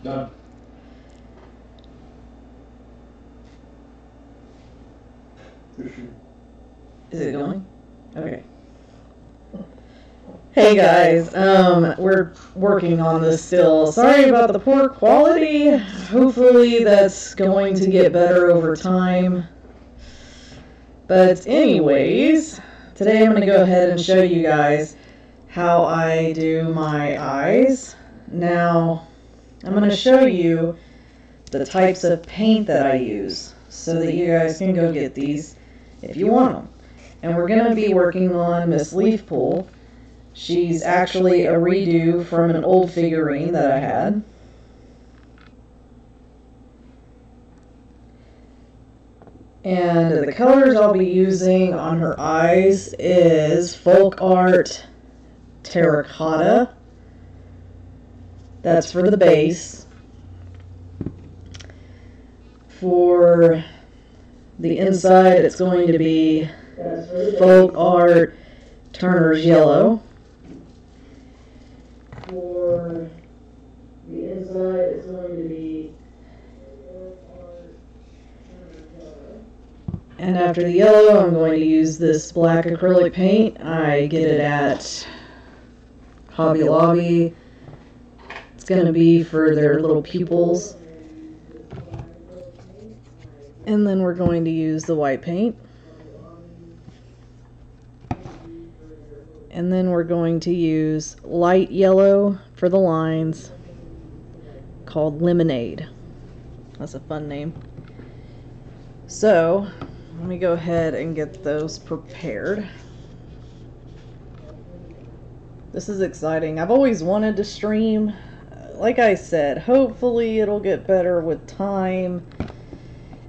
Done. Is it going? Okay. Hey guys, we're working on this still. Sorry about the poor quality. Hopefully that's going to get better over time. But anyways, today I'm going to go ahead and show you guys how I do my eyes. Now, I'm going to show you the types of paint that I use so that you guys can go get these if you want them. And we're going to be working on Miss Leafpool. She's actually a redo from an old figurine that I had. And the colors I'll be using on her eyes is Folk Art Terracotta. That's for the base. For the inside, it's going to be Folk Art Turner's Yellow. For the inside, it's going to be and after the yellow, I'm going to use this black acrylic paint. I get it at Hobby Lobby. It's going to be for their little pupils. And then we're going to use the white paint. And then we're going to use light yellow for the lines, called Lemonade. That's a fun name. So, let me go ahead and get those prepared. This is exciting. I've always wanted to stream. Like I said, hopefully it'll get better with time.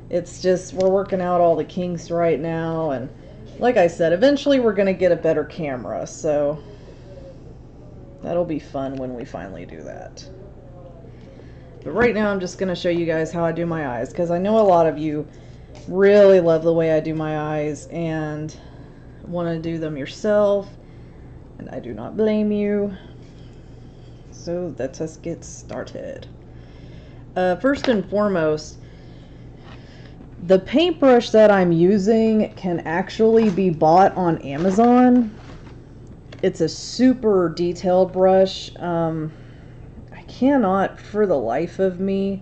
It's just, we're working out all the kinks right now, and like I said, eventually we're going to get a better camera, so that'll be fun when we finally do that. But right now I'm just going to show you guys how I do my eyes, because I know a lot of you really love the way I do my eyes and want to do them yourself, and I do not blame you. So let's just get started. First and foremost, the paintbrush that I'm using can actually be bought on Amazon. It's a super detailed brush. I cannot for the life of me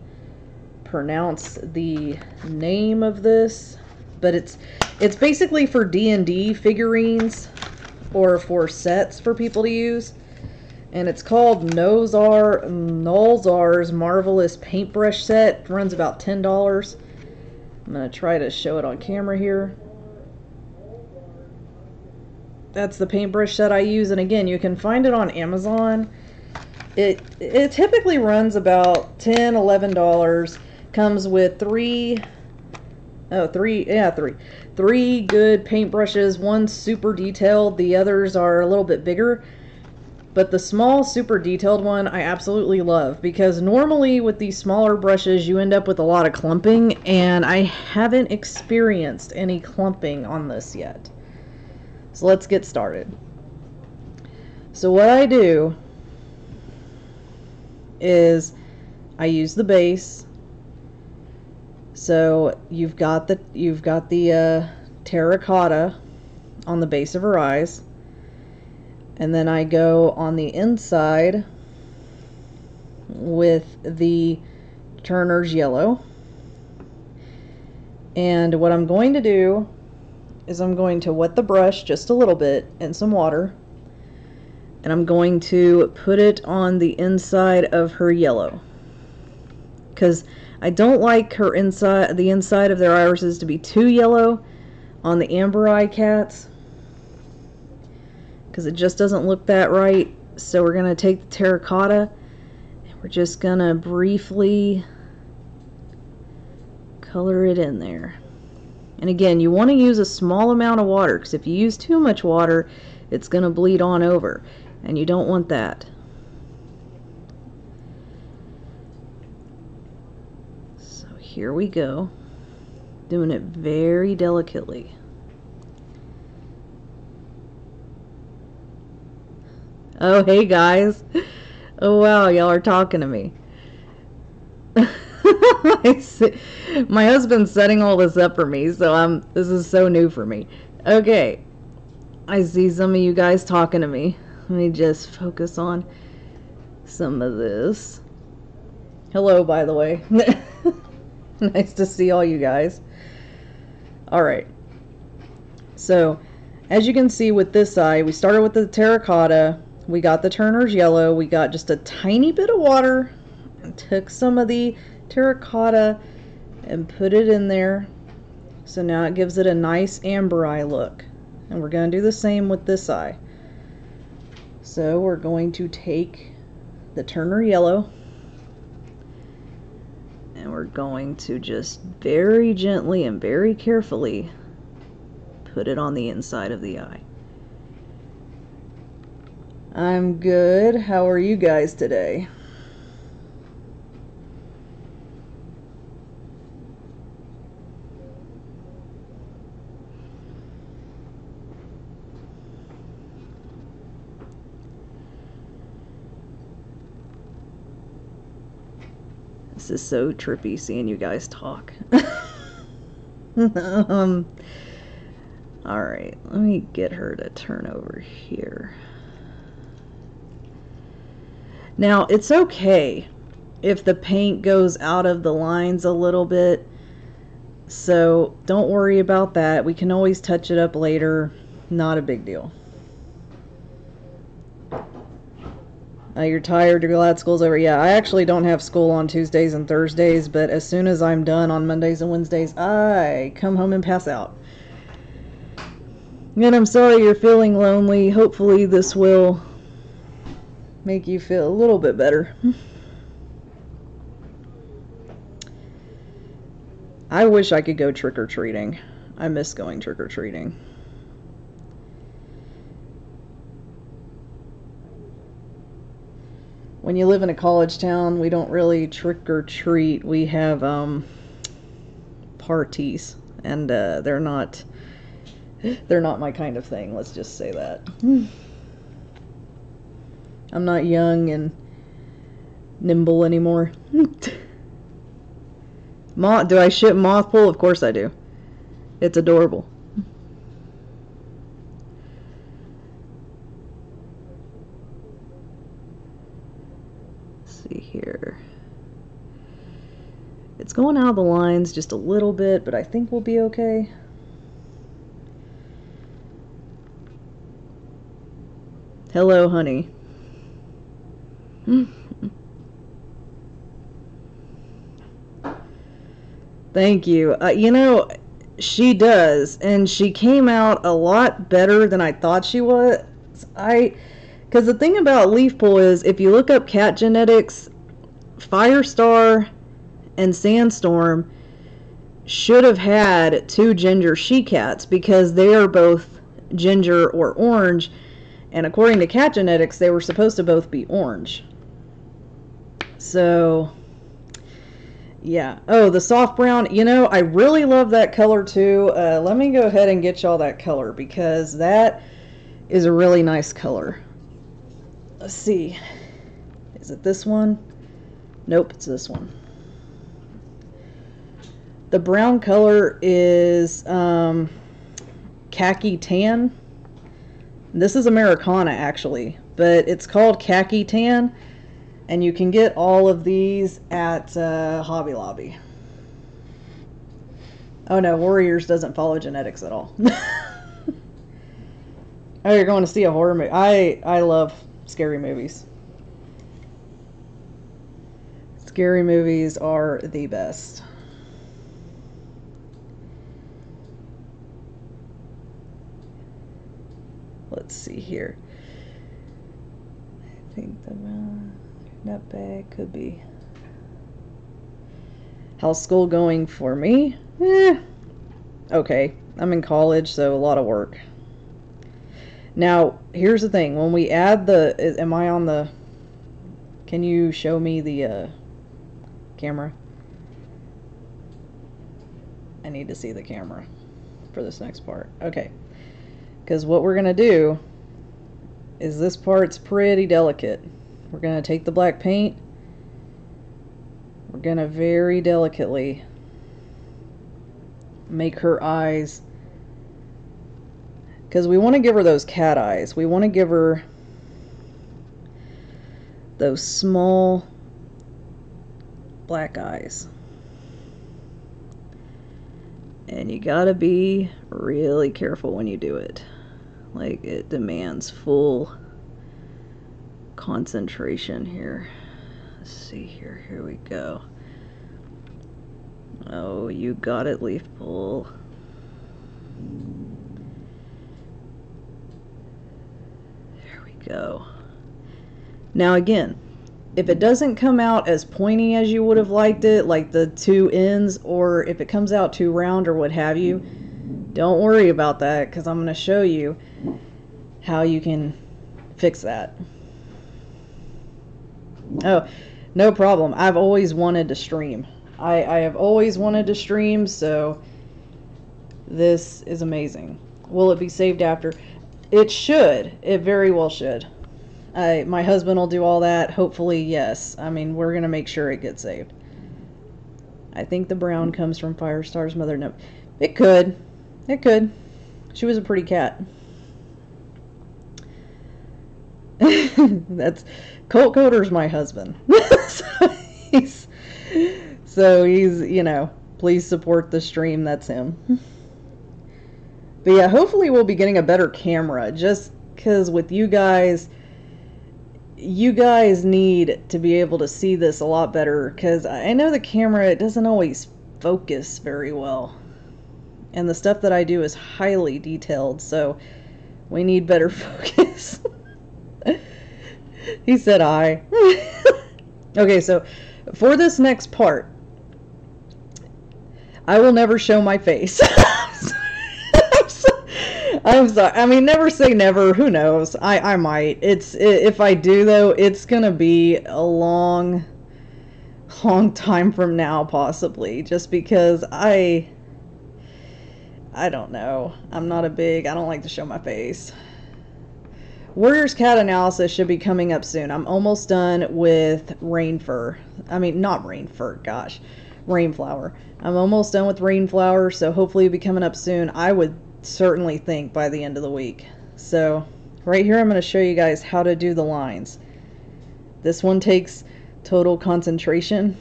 pronounce the name of this, but it's basically for D&D figurines or for sets for people to use, and it's called Nolzar's Marvelous Paintbrush Set. It runs about $10. I'm going to try to show it on camera here. That's the paintbrush set I use, and again, you can find it on Amazon. It typically runs about $10, $11. Comes with three good paintbrushes. One's super detailed, the others are a little bit bigger. But the small, super detailed one I absolutely love, because normally with these smaller brushes you end up with a lot of clumping, and I haven't experienced any clumping on this yet. So let's get started. So what I do is I use the base. So you've got the terracotta on the base of her eyes. And then I go on the inside with the Turner's Yellow. And what I'm going to do is I'm going to wet the brush just a little bit in some water. And I'm going to put it on the inside of her yellow, because I don't like the inside of their irises to be too yellow on the amber eye cats, because it just doesn't look that right. So we're going to take the terracotta and we're just going to briefly color it in there. And again, you want to use a small amount of water, because if you use too much water, it's going to bleed on over, and you don't want that. So here we go, doing it very delicately. Oh, hey guys. Oh wow, y'all are talking to me. My husband's setting all this up for me, so this is so new for me. Okay, I see some of you guys talking to me. Let me just focus on some of this. Hello, by the way. Nice to see all you guys. Alright, so as you can see with this eye, we started with the terracotta, we got the Turner's yellow, we got just a tiny bit of water, and took some of the terracotta and put it in there. So now it gives it a nice amber eye look. And we're going to do the same with this eye. So we're going to take the Turner yellow and we're going to just very gently and very carefully put it on the inside of the eye. I'm good. How are you guys today? This is so trippy seeing you guys talk. Alright, let me get her to turn over here. Now, it's okay if the paint goes out of the lines a little bit, so don't worry about that. We can always touch it up later. Not a big deal. You're tired, you're glad school's over. Yeah, I actually don't have school on Tuesdays and Thursdays, but as soon as I'm done on Mondays and Wednesdays, I come home and pass out. And I'm sorry you're feeling lonely. Hopefully this will make you feel a little bit better. I wish I could go trick-or-treating. I miss going trick-or-treating. When you live in a college town, we don't really trick-or-treat. We have parties, and they're not my kind of thing, let's just say that. I'm not young and nimble anymore. Do I ship Mothpool? Of course I do. It's adorable. Let's see here. It's going out of the lines just a little bit, but I think we'll be okay. Hello, honey. Thank you. You know, she does, and she came out a lot better than I thought she was. Because the thing about Leafpool is, if you look up cat genetics, Firestar and Sandstorm should have had 2 ginger she-cats because they are both ginger or orange, and according to cat genetics, they were supposed to both be orange. So, yeah. Oh, the soft brown. You know, I really love that color too. Let me go ahead and get y'all that color because that is a really nice color. Let's see. Is it this one? Nope, it's this one. The brown color is khaki tan. This is Americana actually, but it's called khaki tan, and you can get all of these at Hobby Lobby. Oh no, Warriors doesn't follow genetics at all. Oh, you're going to see a horror movie. I love scary movies. Scary movies are the best. Let's see here. I think the nutbag could be. How's school going for me? Okay. I'm in college, so a lot of work. Now, here's the thing. When we add the... Am I on the... Can you show me the camera? I need to see the camera for this next part. Okay. Because what we're going to do is this part's pretty delicate. We're going to take the black paint. We're gonna very delicately make her eyes, because we want to give her those cat eyes. We want to give her those small black eyes. And you gotta be really careful when you do it. Like, it demands full concentration here. Let's see here. Here we go. Oh, you got it, leaf pull. There we go. Now again, if it doesn't come out as pointy as you would have liked it, like the two ends, or if it comes out too round or what have you, don't worry about that, because I'm going to show you how you can fix that. Oh, no problem. I've always wanted to stream. I have always wanted to stream, so this is amazing. Will it be saved after? It should. It very well should. My husband will do all that. Hopefully, yes. I mean, we're going to make sure it gets saved. I think the brown comes from Firestar's mother. No, it could. It could. She was a pretty cat. That's Colt Coder's my husband. so he's, you know, please support the stream. That's him. But yeah, hopefully we'll be getting a better camera, just because with you guys need to be able to see this a lot better, because I know the camera, it doesn't always focus very well. And the stuff that I do is highly detailed, so we need better focus. He said I. Okay, so for this next part, I will never show my face. I'm sorry. I mean, never say never. Who knows? I might. If I do, though, it's gonna be a long time from now, possibly, just because I don't know. I don't like to show my face. Warrior's Cat analysis should be coming up soon. I'm almost done with Rainfur. I mean, not Rainfur, gosh. Rainflower. I'm almost done with Rainflower, so hopefully it'll be coming up soon. I would certainly think by the end of the week. So, right here I'm going to show you guys how to do the lines. This one takes total concentration,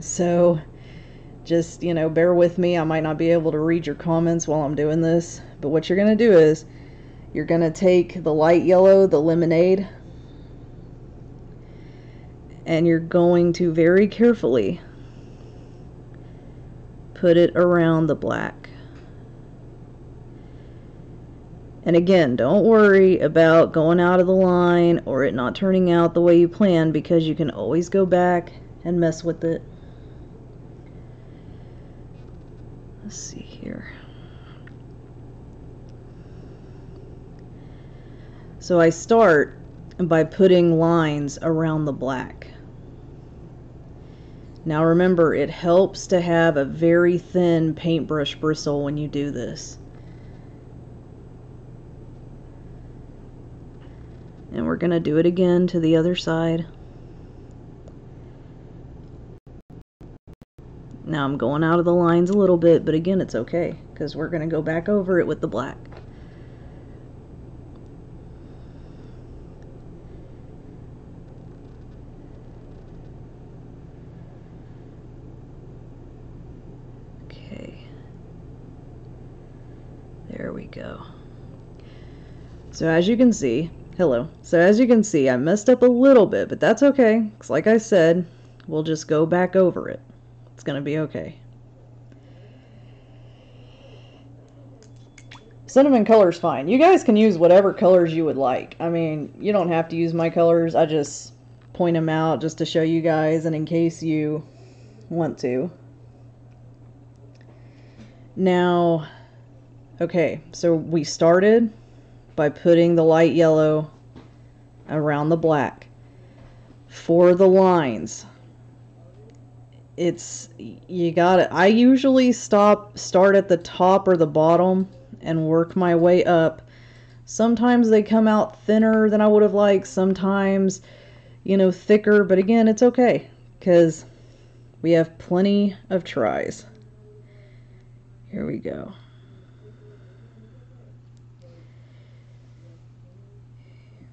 so just, you know, bear with me. I might not be able to read your comments while I'm doing this, but what you're going to do is you're going to take the light yellow, the lemonade, and you're going to very carefully put it around the black. And again, don't worry about going out of the line or it not turning out the way you planned, because you can always go back and mess with it. Let's see here. So I start by putting lines around the black. Now remember, it helps to have a very thin paintbrush bristle when you do this. And we're going to do it again to the other side. Now I'm going out of the lines a little bit, but again, it's okay, because we're going to go back over it with the black. Okay. There we go. So as you can see, hello. So as you can see, I messed up a little bit, but that's okay, because like I said, we'll just go back over it. It's going to be okay. Cinnamon color's fine. You guys can use whatever colors you would like. I mean, you don't have to use my colors. I just point them out just to show you guys and in case you want to. Now, okay, so we started by putting the light yellow around the black. For the lines, I usually start at the top or the bottom and work my way up. Sometimes they come out thinner than I would have liked, sometimes, you know, thicker, but again, it's okay, because We have plenty of tries. Here we go.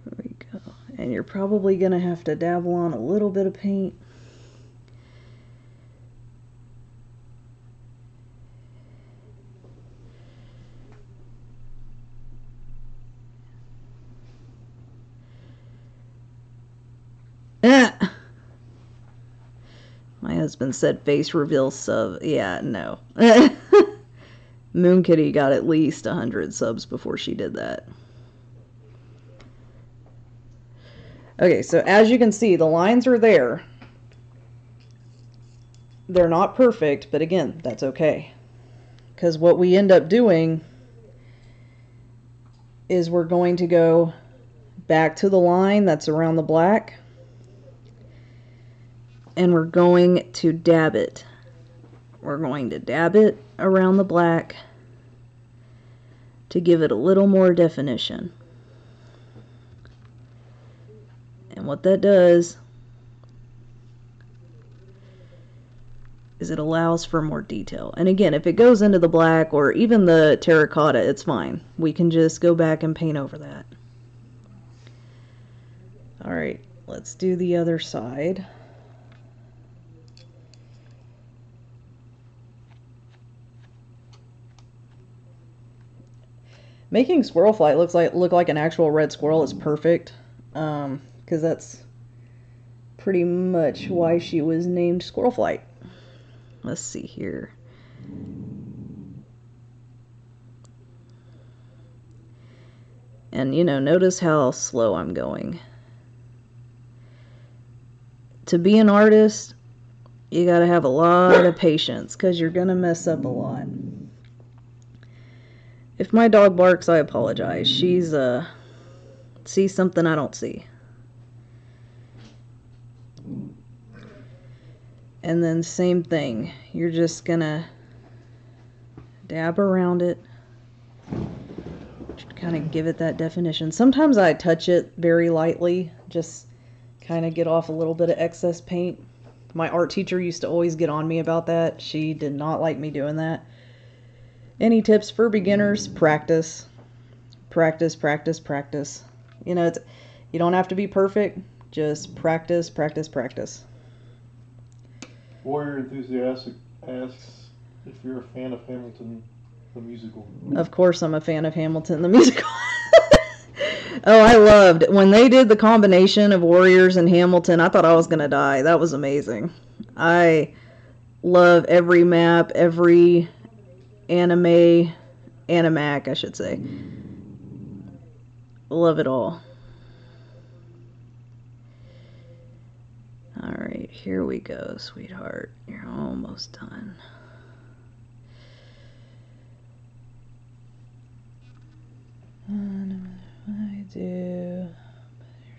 Here we go. And you're probably going to have to dabble on a little bit of paint. My husband said face reveal sub. Yeah, no. Moon Kitty got at least 100 subs before she did that. Okay, so as you can see, the lines are there. They're not perfect, but again, that's okay. Because what we end up doing is we're going to go back to the line that's around the black. And we're going to dab it. We're going to dab it around the black to give it a little more definition. And what that does is it allows for more detail. And again, if it goes into the black or even the terracotta, it's fine. We can just go back and paint over that. Alright, let's do the other side. Making squirrel flight look like an actual red squirrel is perfect, because that's pretty much why she was named Squirrel Flight. Let's see here. And you know, notice how slow I'm going. To be an artist, you gotta have a lot of patience, because you're gonna mess up a lot. If my dog barks, I apologize. She's, sees something I don't see. And then same thing. You're just gonna dab around it. Kind of give it that definition. Sometimes I touch it very lightly. Just kind of get off a little bit of excess paint. My art teacher used to always get on me about that. She did not like me doing that. Any tips for beginners? Practice. Practice, practice, practice. You know, you don't have to be perfect. Just practice, practice, practice. Warrior Enthusiastic asks if you're a fan of Hamilton, the musical. Of course I'm a fan of Hamilton, the musical. Oh, I loved when they did the combination of Warriors and Hamilton. I thought I was going to die. That was amazing. I love every map, every animac, I should say. Love it all. Alright, here we go, sweetheart. You're almost done. I do.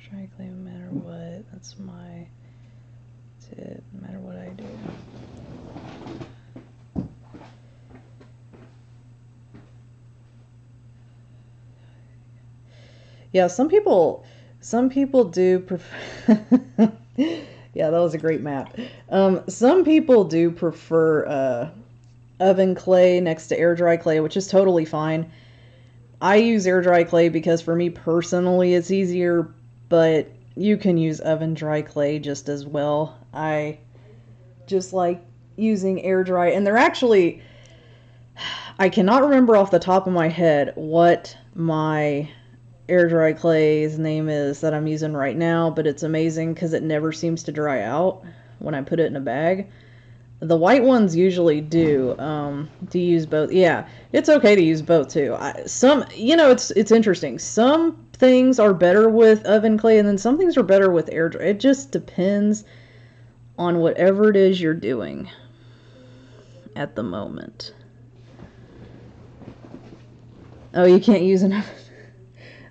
Try to claim no matter what. That's my tip, no matter what I do. Yeah, some people do prefer. Yeah, that was a great map. Some people do prefer oven clay next to air dry clay, which is totally fine. I use air dry clay because for me personally it's easier, but you can use oven dry clay just as well. I just like using air dry, and they're actually, I cannot remember off the top of my head what my air dry clay's name is that I'm using right now, but it's amazing because it never seems to dry out when I put it in a bag. The white ones usually do use both. Yeah, it's okay to use both too. It's interesting. Some things are better with oven clay, and then some things are better with air dry. It just depends on whatever it is you're doing at the moment. Oh, you can't use an oven.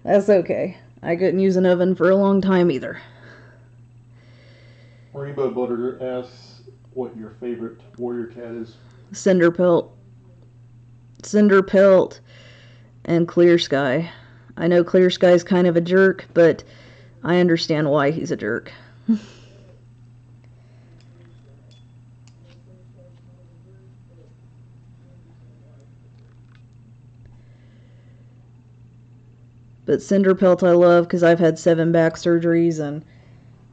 That's okay. I couldn't use an oven for a long time either. Rainbow Butter asks what your favorite warrior cat is. Cinderpelt. Cinderpelt and Clear Sky. I know Clear Sky's kind of a jerk, but I understand why he's a jerk. But Cinderpelt I love because I've had 7 back surgeries, and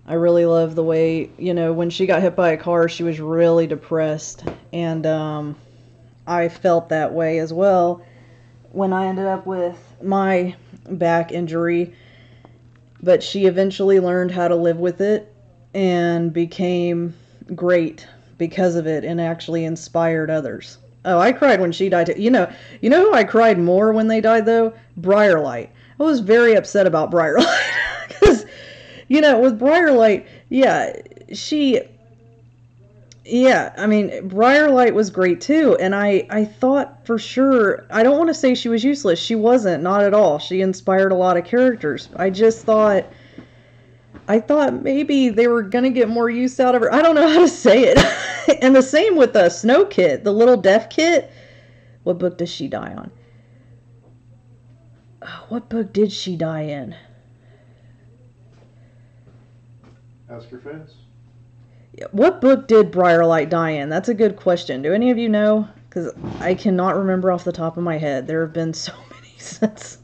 I really love the way, when she got hit by a car, she was really depressed. And I felt that way as well when I ended up with my back injury. But she eventually learned how to live with it and became great because of it, and actually inspired others. Oh, I cried when she died too. You know who I cried more when they died though? Briarlight. I was very upset about Briarlight because with Briarlight, Briarlight was great too, and I thought for sure, I don't want to say she was useless. She wasn't, not at all. She inspired a lot of characters. I thought maybe they were going to get more use out of her. I don't know how to say it. And the same with the Snow Kit, the little deaf kit. What book does she die on? What book did she die in? Ask your fans. What book did Briarlight die in? That's a good question. Do any of you know? Because I cannot remember off the top of my head. There have been so many since.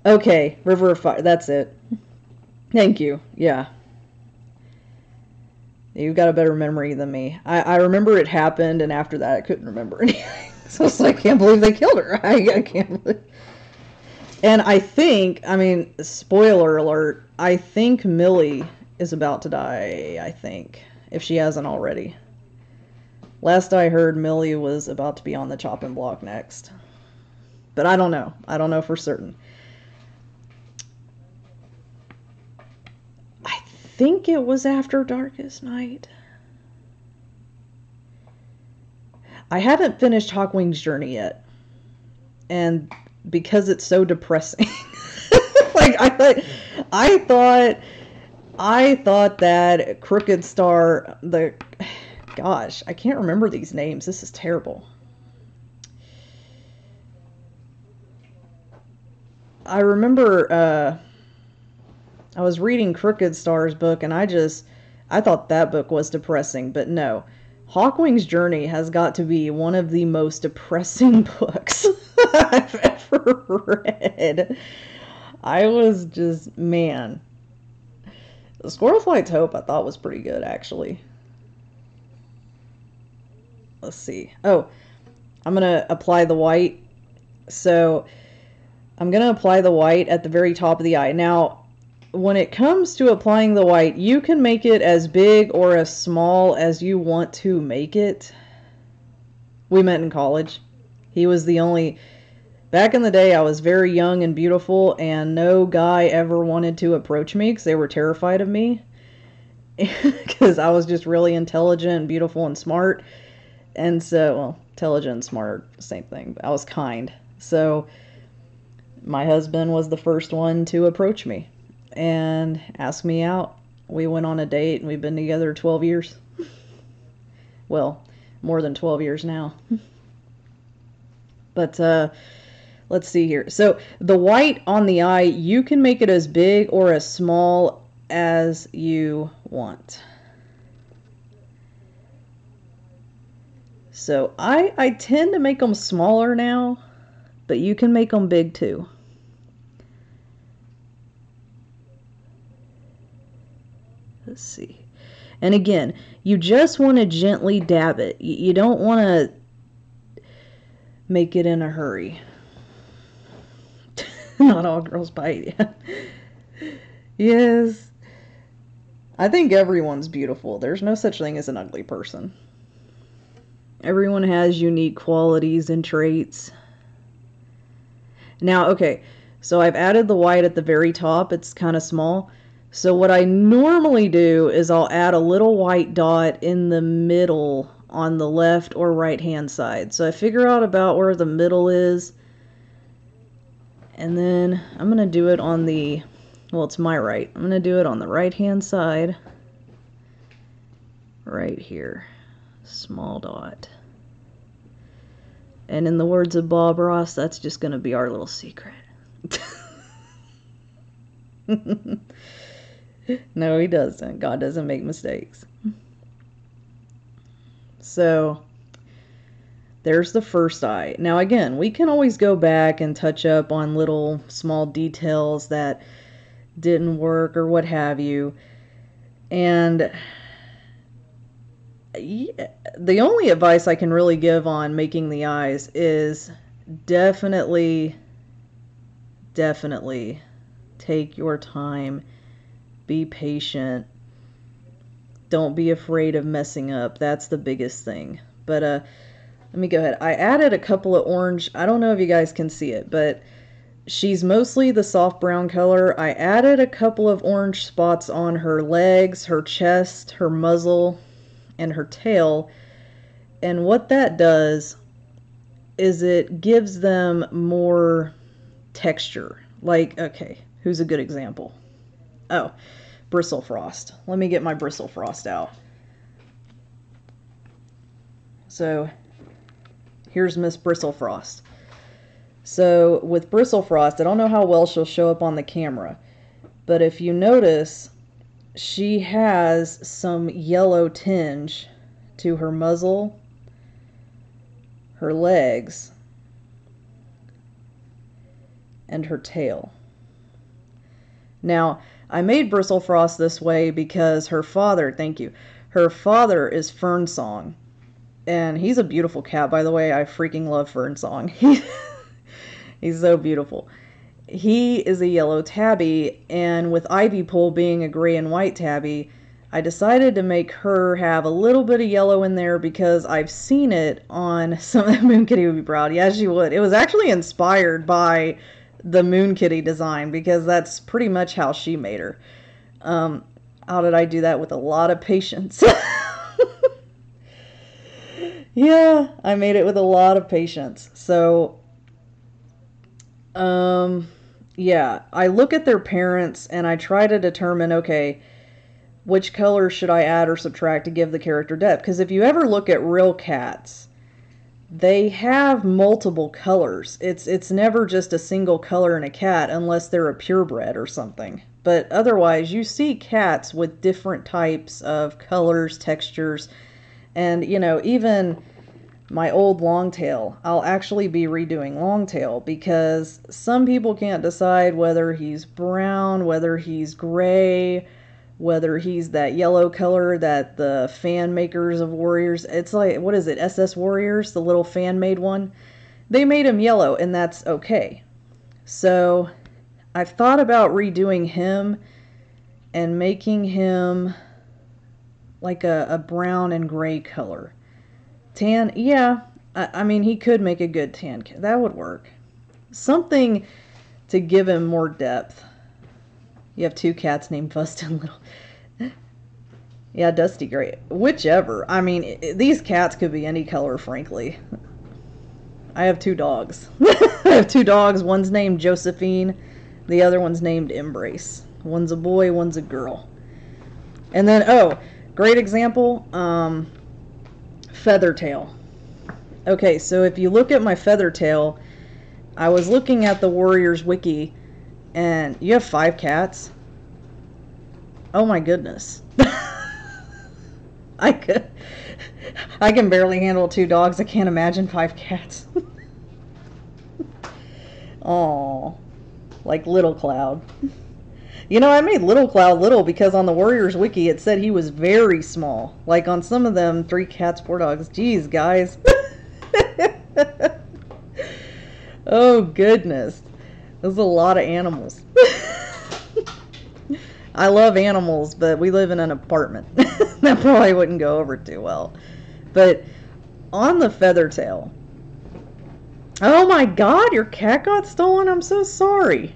Okay, River of Fire. That's it. Thank you. Yeah. You've got a better memory than me. I remember it happened, and after that I couldn't remember anything. So it's like, I can't believe they killed her. I can't believe. And I think, spoiler alert, I think Millie is about to die, if she hasn't already. Last I heard, Millie was about to be on the chopping block next. But I don't know. I don't know for certain. I think it was after Darkest Night. I haven't finished Hawkwing's Journey yet. And because it's so depressing. I thought that Crooked Star, I can't remember these names. This is terrible. I remember I was reading Crooked Star's book, and I thought that book was depressing, but no. Hawkwing's Journey has got to be one of the most depressing books I've ever read. I was just, man. Squirrel Flight's Hope I thought was pretty good, actually. Let's see. Oh, I'm going to apply the white. So, I'm going to apply the white at the very top of the eye. Now, when it comes to applying the white, you can make it as big or as small as you want to make it. We met in college. He was the only... Back in the day, I was very young and beautiful, and no guy ever wanted to approach me because they were terrified of me. Because I was just really intelligent and beautiful and smart. And so, well, intelligent and smart, same thing. But I was kind. So, my husband was the first one to approach me and ask me out. We went on a date, and we've been together 12 years. Well, more than 12 years now. But, let's see here. So, the white on the eye, you can make it as big or as small as you want. So, I tend to make them smaller now, but you can make them big too. Let's see. And again, you just want to gently dab it. You don't want to make it in a hurry. Not all girls bite. Yes. I think everyone's beautiful. There's no such thing as an ugly person. Everyone has unique qualities and traits. Now, okay, so I've added the white at the very top. It's kind of small. So what I normally do is I'll add a little white dot in the middle on the left or right hand side. So I figure out about where the middle is. And then I'm going to do it on the, well, it's my right. I'm going to do it on the right hand side. Right here. Small dot. And in the words of Bob Ross, that's just going to be our little secret. No, he doesn't. God doesn't make mistakes. So, There's the first eye. Now again, we can always go back and touch up on little small details that didn't work or what have you. And the only advice I can really give on making the eyes is definitely take your time. Be patient. Don't be afraid of messing up. That's the biggest thing. But let me go ahead. I added a couple of orange. I don't know if you guys can see it, but she's mostly the soft brown color. I added a couple of orange spots on her legs, her chest, her muzzle, and her tail. And what that does is it gives them more texture. Like, okay, who's a good example? Oh, Bristlefrost. Let me get my Bristlefrost out. So here's Miss Bristlefrost. So with Bristlefrost, I don't know how well she'll show up on the camera, but if you notice, she has some yellow tinge to her muzzle, her legs, and her tail. Now, I made Bristlefrost this way because her father, thank you, her father is Fernsong. And he's a beautiful cat, by the way. I freaking love Fernsong. He's so beautiful. He is a yellow tabby, and with Ivypool being a gray and white tabby, I decided to make her have a little bit of yellow in there because I've seen it on some of the Moon Kitty would be proud. Yeah, she would. It was actually inspired by the Moon Kitty design because that's pretty much how she made her. How did I do that? With a lot of patience. Yeah, I made it with a lot of patience. So, yeah, I look at their parents and I try to determine, okay, which color should I add or subtract to give the character depth? Because if you ever look at real cats, they have multiple colors. It's never just a single color in a cat unless they're a purebred or something. But otherwise, you see cats with different types of colors, textures, and, you know, even my old Longtail, I'll actually be redoing Longtail because some people can't decide whether he's brown, whether he's gray, whether he's that yellow color that the fan makers of Warriors, it's like, what is it, SS Warriors, the little fan-made one? They made him yellow, and that's okay. So I've thought about redoing him and making him like a brown and gray color. Tan, yeah, I mean, he could make a good tan cat. That would work. Something to give him more depth. You have two cats named Fust and Little. Yeah, Dusty Gray. Whichever. I mean, these cats could be any color, frankly. I have two dogs. I have two dogs. One's named Josephine. The other one's named Embrace. One's a boy, one's a girl. And then, oh, great example, Feathertail. Okay, so if you look at my Feathertail, I was looking at the Warriors wiki, and you have 5 cats? Oh my goodness. I can barely handle 2 dogs. I can't imagine 5 cats. Oh, like Little Cloud. You know, I made Little Cloud little because on the Warriors wiki it said he was very small. Like on some of them, 3 cats, 4 dogs. Jeez, guys. Oh, goodness. There's a lot of animals. I love animals, but we live in an apartment. That probably wouldn't go over too well. But on the Feathertail. Oh my god, your cat got stolen? I'm so sorry.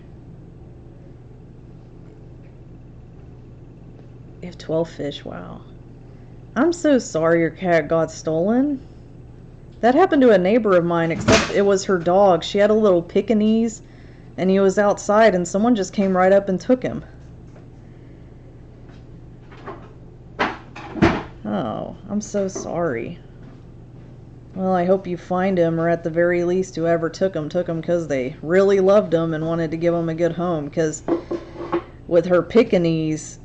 You have 12 fish, wow. I'm so sorry your cat got stolen. That happened to a neighbor of mine, except it was her dog. She had a little Pekingese, and he was outside, and someone just came right up and took him. Oh, I'm so sorry. Well, I hope you find him, or at the very least, whoever took him because they really loved him and wanted to give him a good home. Because with her Pekingese,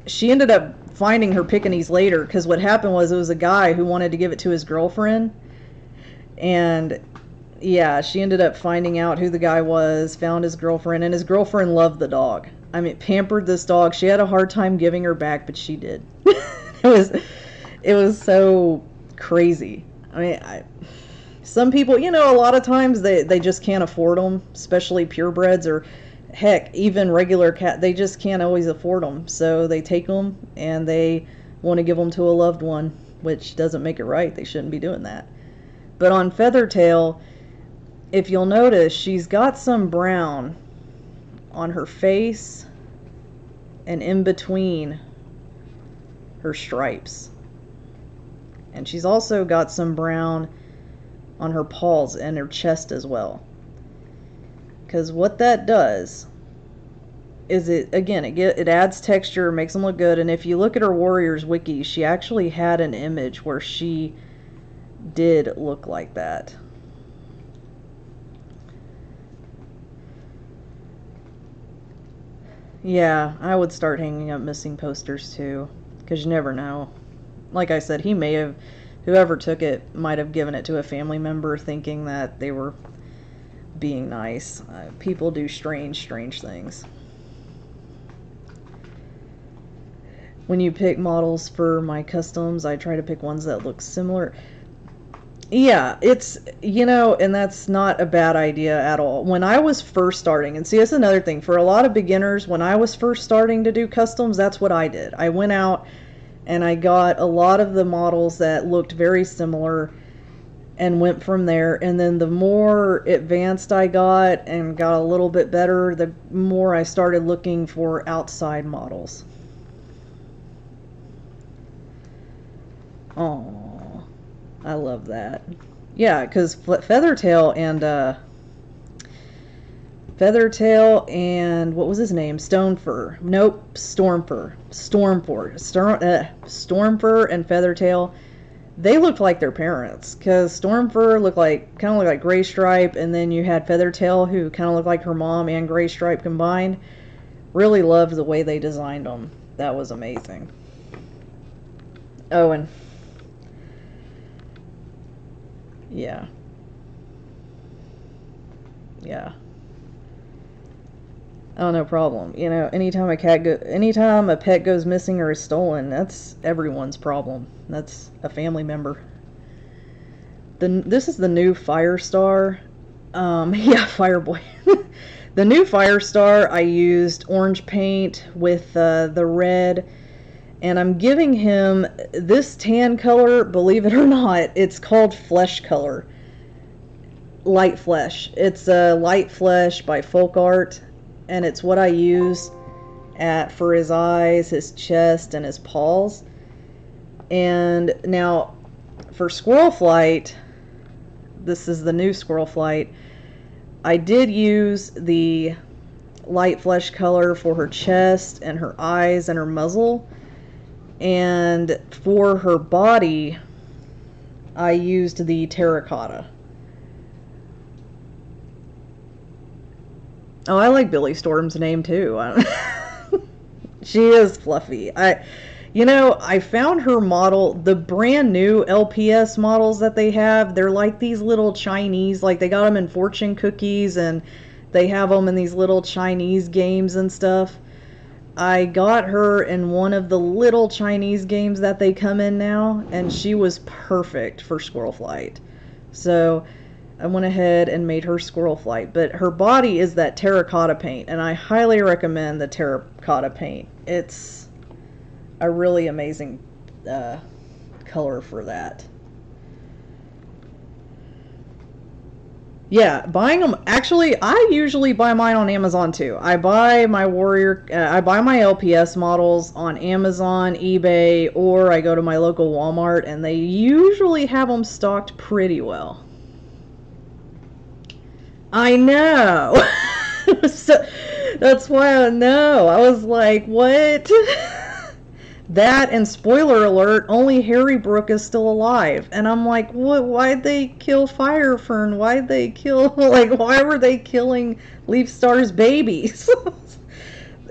she ended up finding her Pekingese later, because what happened was it was a guy who wanted to give it to his girlfriend, And yeah, she ended up finding out who the guy was, found his girlfriend, and his girlfriend loved the dog. I mean, pampered this dog. She had a hard time giving her back, but she did. It was so crazy. I mean, some people, you know, a lot of times they just can't afford them, especially purebreds, or heck, even regular cat. They just can't always afford them, so they take them and they want to give them to a loved one, which doesn't make it right. They shouldn't be doing that. But on Feathertail, if you'll notice, she's got some brown on her face and in between her stripes. And she's also got some brown on her paws and her chest as well. Because what that does is it adds texture, makes them look good. And if you look at her Warriors wiki, she actually had an image where she did look like that. Yeah, I would start hanging up missing posters too, because you never know. Like I said, whoever took it might have given it to a family member thinking that they were being nice. People do strange things. When you pick models for my customs, I try to pick ones that look similar. Yeah, it's, you know, and that's not a bad idea at all. When I was first starting, and see, that's another thing, for a lot of beginners, when I was first starting to do customs, that's what I did. I went out and I got a lot of the models that looked very similar and went from there. And then the more advanced I got and got a little bit better, the more I started looking for outside models. Oh, I love that. Yeah, because Feathertail and what was his name? Stonefur. Nope, Stormfur. Stormfur and Feathertail, they looked like their parents, because Stormfur kind of looked like Graystripe, and then you had Feathertail, who kind of looked like her mom and Graystripe combined. Really loved the way they designed them. That was amazing. Oh, and yeah. Oh, no problem. You know, anytime a pet goes missing or is stolen, that's everyone's problem. That's a family member. This is the new Firestar. Yeah, Fireboy. The new Firestar, I used orange paint with the red, and I'm giving him this tan color. Believe it or not, it's called Flesh Color. Light Flesh. It's Light Flesh by Folk Art, and it's what I use for his eyes, his chest, and his paws. And now for Squirrel Flight, this is the new Squirrel Flight, I did use the Light Flesh color for her chest and her eyes and her muzzle. And for her body, I used the terracotta. Oh, I like Billy Storm's name too. She is fluffy. I found her model, the brand new LPS models that they have, they're like these little Chinese, like they got them in fortune cookies, and they have them in these little Chinese games and stuff. I got her in one of the little Chinese games that they come in now, and she was perfect for Squirrel Flight. So I went ahead and made her Squirrel Flight, but her body is that terracotta paint, and I highly recommend the terracotta paint. It's a really amazing color for that. Yeah, buying them, actually, I usually buy mine on Amazon too. I buy my LPS models on Amazon, eBay, or I go to my local Walmart, and they usually have them stocked pretty well. I know. So, that's why I know. I was like, what? That, and spoiler alert, only Harry Brook is still alive. And I'm like, what? Why'd they kill Firefern? Why'd they kill, why were they killing Leafstar's babies?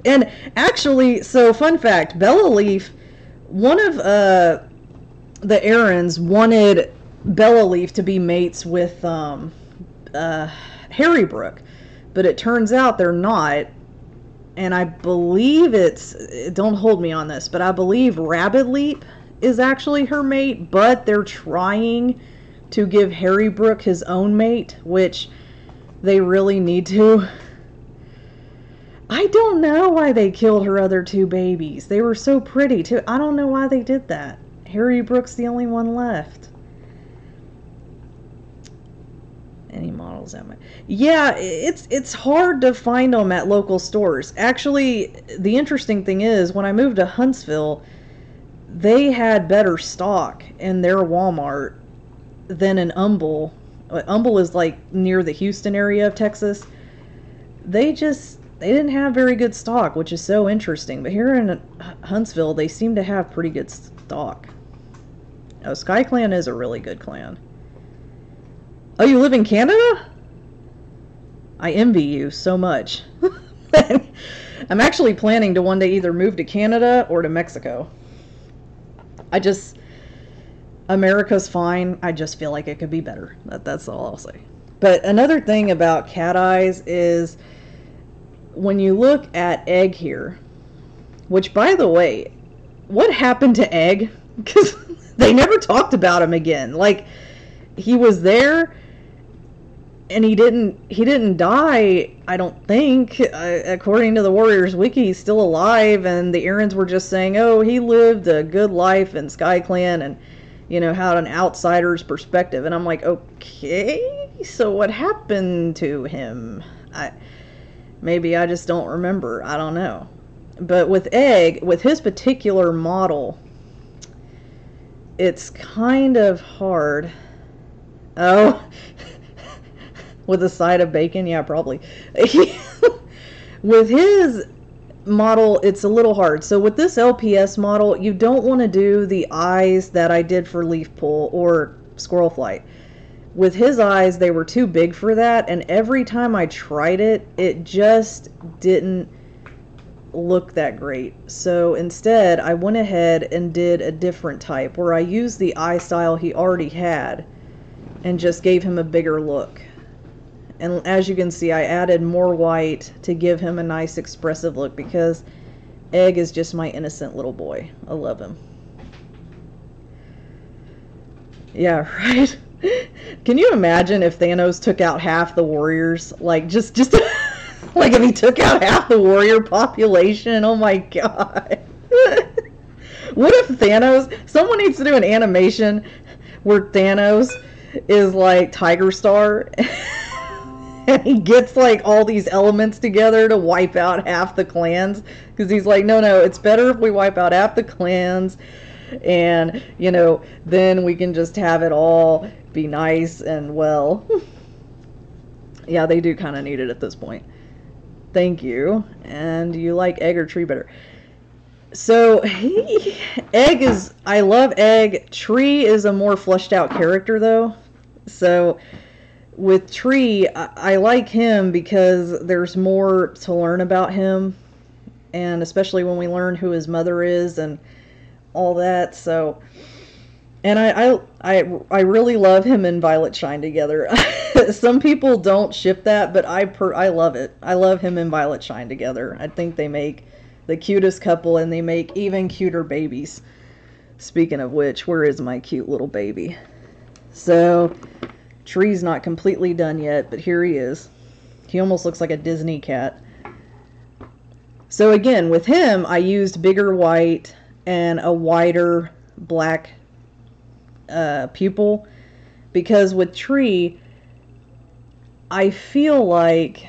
And actually, so fun fact, Bella Leaf, one of the errands wanted Bella Leaf to be mates with Harry Brook, but it turns out they're not. And I believe don't hold me on this, but I believe Rabbit Leap is actually her mate, but they're trying to give Harry Brook his own mate, which they really need to. I don't know why they killed her other two babies. They were so pretty too. I don't know why they did that. Harry Brook's the only one left. Any models at my... Yeah, it's hard to find them at local stores. Actually, the interesting thing is, when I moved to Huntsville, they had better stock in their Walmart than in Humble. Humble is like near the Houston area of Texas. They didn't have very good stock, which is so interesting. But here in Huntsville, they seem to have pretty good stock. Oh, Sky Clan is a really good clan. Oh, you live in Canada? I envy you so much. I'm actually planning to one day either move to Canada or to Mexico. America's fine. I just feel like it could be better. That's all I'll say. But another thing about Cat Eyes is when you look at Egg here, which, by the way, what happened to Egg? Because they never talked about him again. Like, he was there, and he didn't die, I don't think. According to the Warriors Wiki, he's still alive, and the Errands were just saying, oh, he lived a good life in Sky Clan, and, had an outsider's perspective. And I'm like, okay, so what happened to him? Maybe I just don't remember. I don't know. But with Egg, with his particular model, it's kind of hard. Oh, with a side of bacon? Yeah, probably. With his model, it's a little hard. So with this LPS model, you don't want to do the eyes that I did for Leaf Pull or Squirrel Flight. With his eyes, they were too big for that, and every time I tried it, it just didn't look that great. So instead, I went ahead and did a different type, where I used the eye style he already had, and just gave him a bigger look. And as you can see, I added more white to give him a nice expressive look, because Egg is just my innocent little boy. I love him. Yeah, right? Can you imagine if Thanos took out half the warriors? Like, just like if he took out half the warrior population? Oh my god. What if Thanos... Someone needs to do an animation where Thanos is like Tiger Star and he gets like all these elements together to wipe out half the clans, because he's like, no, it's better if we wipe out half the clans, and then we can just have it all be nice and well. Yeah, they do kind of need it at this point. Thank you. And you like Egg or Tree better? So Egg is... I love Egg. Tree is a more fleshed out character though. So with Tree, I like him because there's more to learn about him, and especially when we learn who his mother is and all that. So, and I really love him and Violet Shine together. Some people don't ship that, but I love it. I love him and Violet Shine together. I think they make the cutest couple, and they make even cuter babies. Speaking of which, where is my cute little baby? So, Tree's not completely done yet, but here he is. He almost looks like a Disney cat. So again, with him, I used bigger white and a wider black pupil, because with Tree, I feel like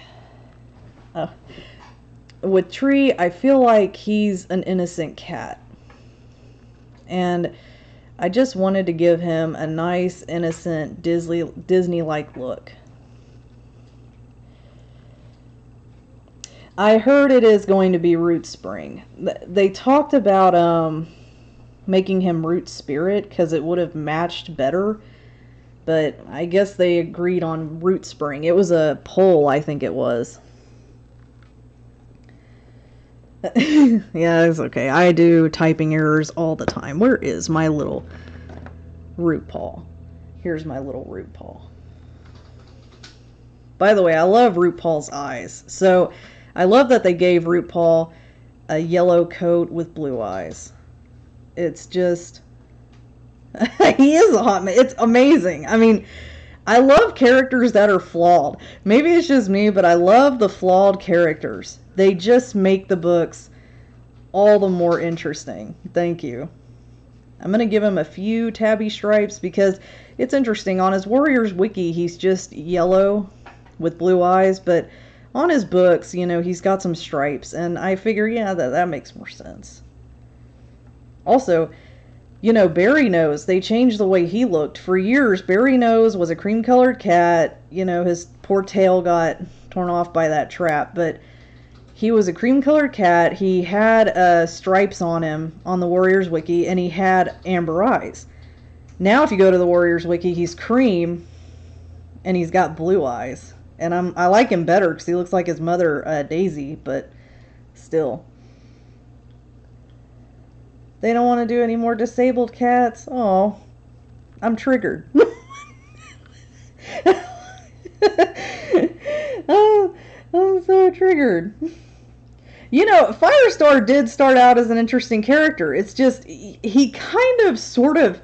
he's an innocent cat, and I just wanted to give him a nice, innocent, Disney-like look. I heard it is going to be Root Spring. They talked about making him Root Spirit because it would have matched better, but I guess they agreed on Root Spring. It was a poll, I think it was. Yeah, it's okay. I do typing errors all the time. Where is my little root paw? Here's my little Root Paw. By the way, I love Root Paw's eyes. So I love that they gave Root Paw a yellow coat with blue eyes. It's just... he is a hot man. It's amazing. I mean, I love characters that are flawed. Maybe it's just me, but I love the flawed characters. They just make the books all the more interesting. Thank you. I'm going to give him a few tabby stripes because it's interesting. On his Warriors Wiki, he's just yellow with blue eyes, but on his books, you know, he's got some stripes, and I figure, yeah, that makes more sense. Also, you know, Barry Nose, they changed the way he looked. For years, Barry Nose was a cream-colored cat. You know, his poor tail got torn off by that trap, but he was a cream-colored cat. He had stripes on him on the Warriors Wiki, and he had amber eyes. Now, if you go to the Warriors Wiki, he's cream, and he's got blue eyes. And I like him better because he looks like his mother, Daisy, but still. They don't want to do any more disabled cats. Oh, I'm triggered. Oh, I'm so triggered. You know, Firestar did start out as an interesting character. It's just, he kind of, sort of,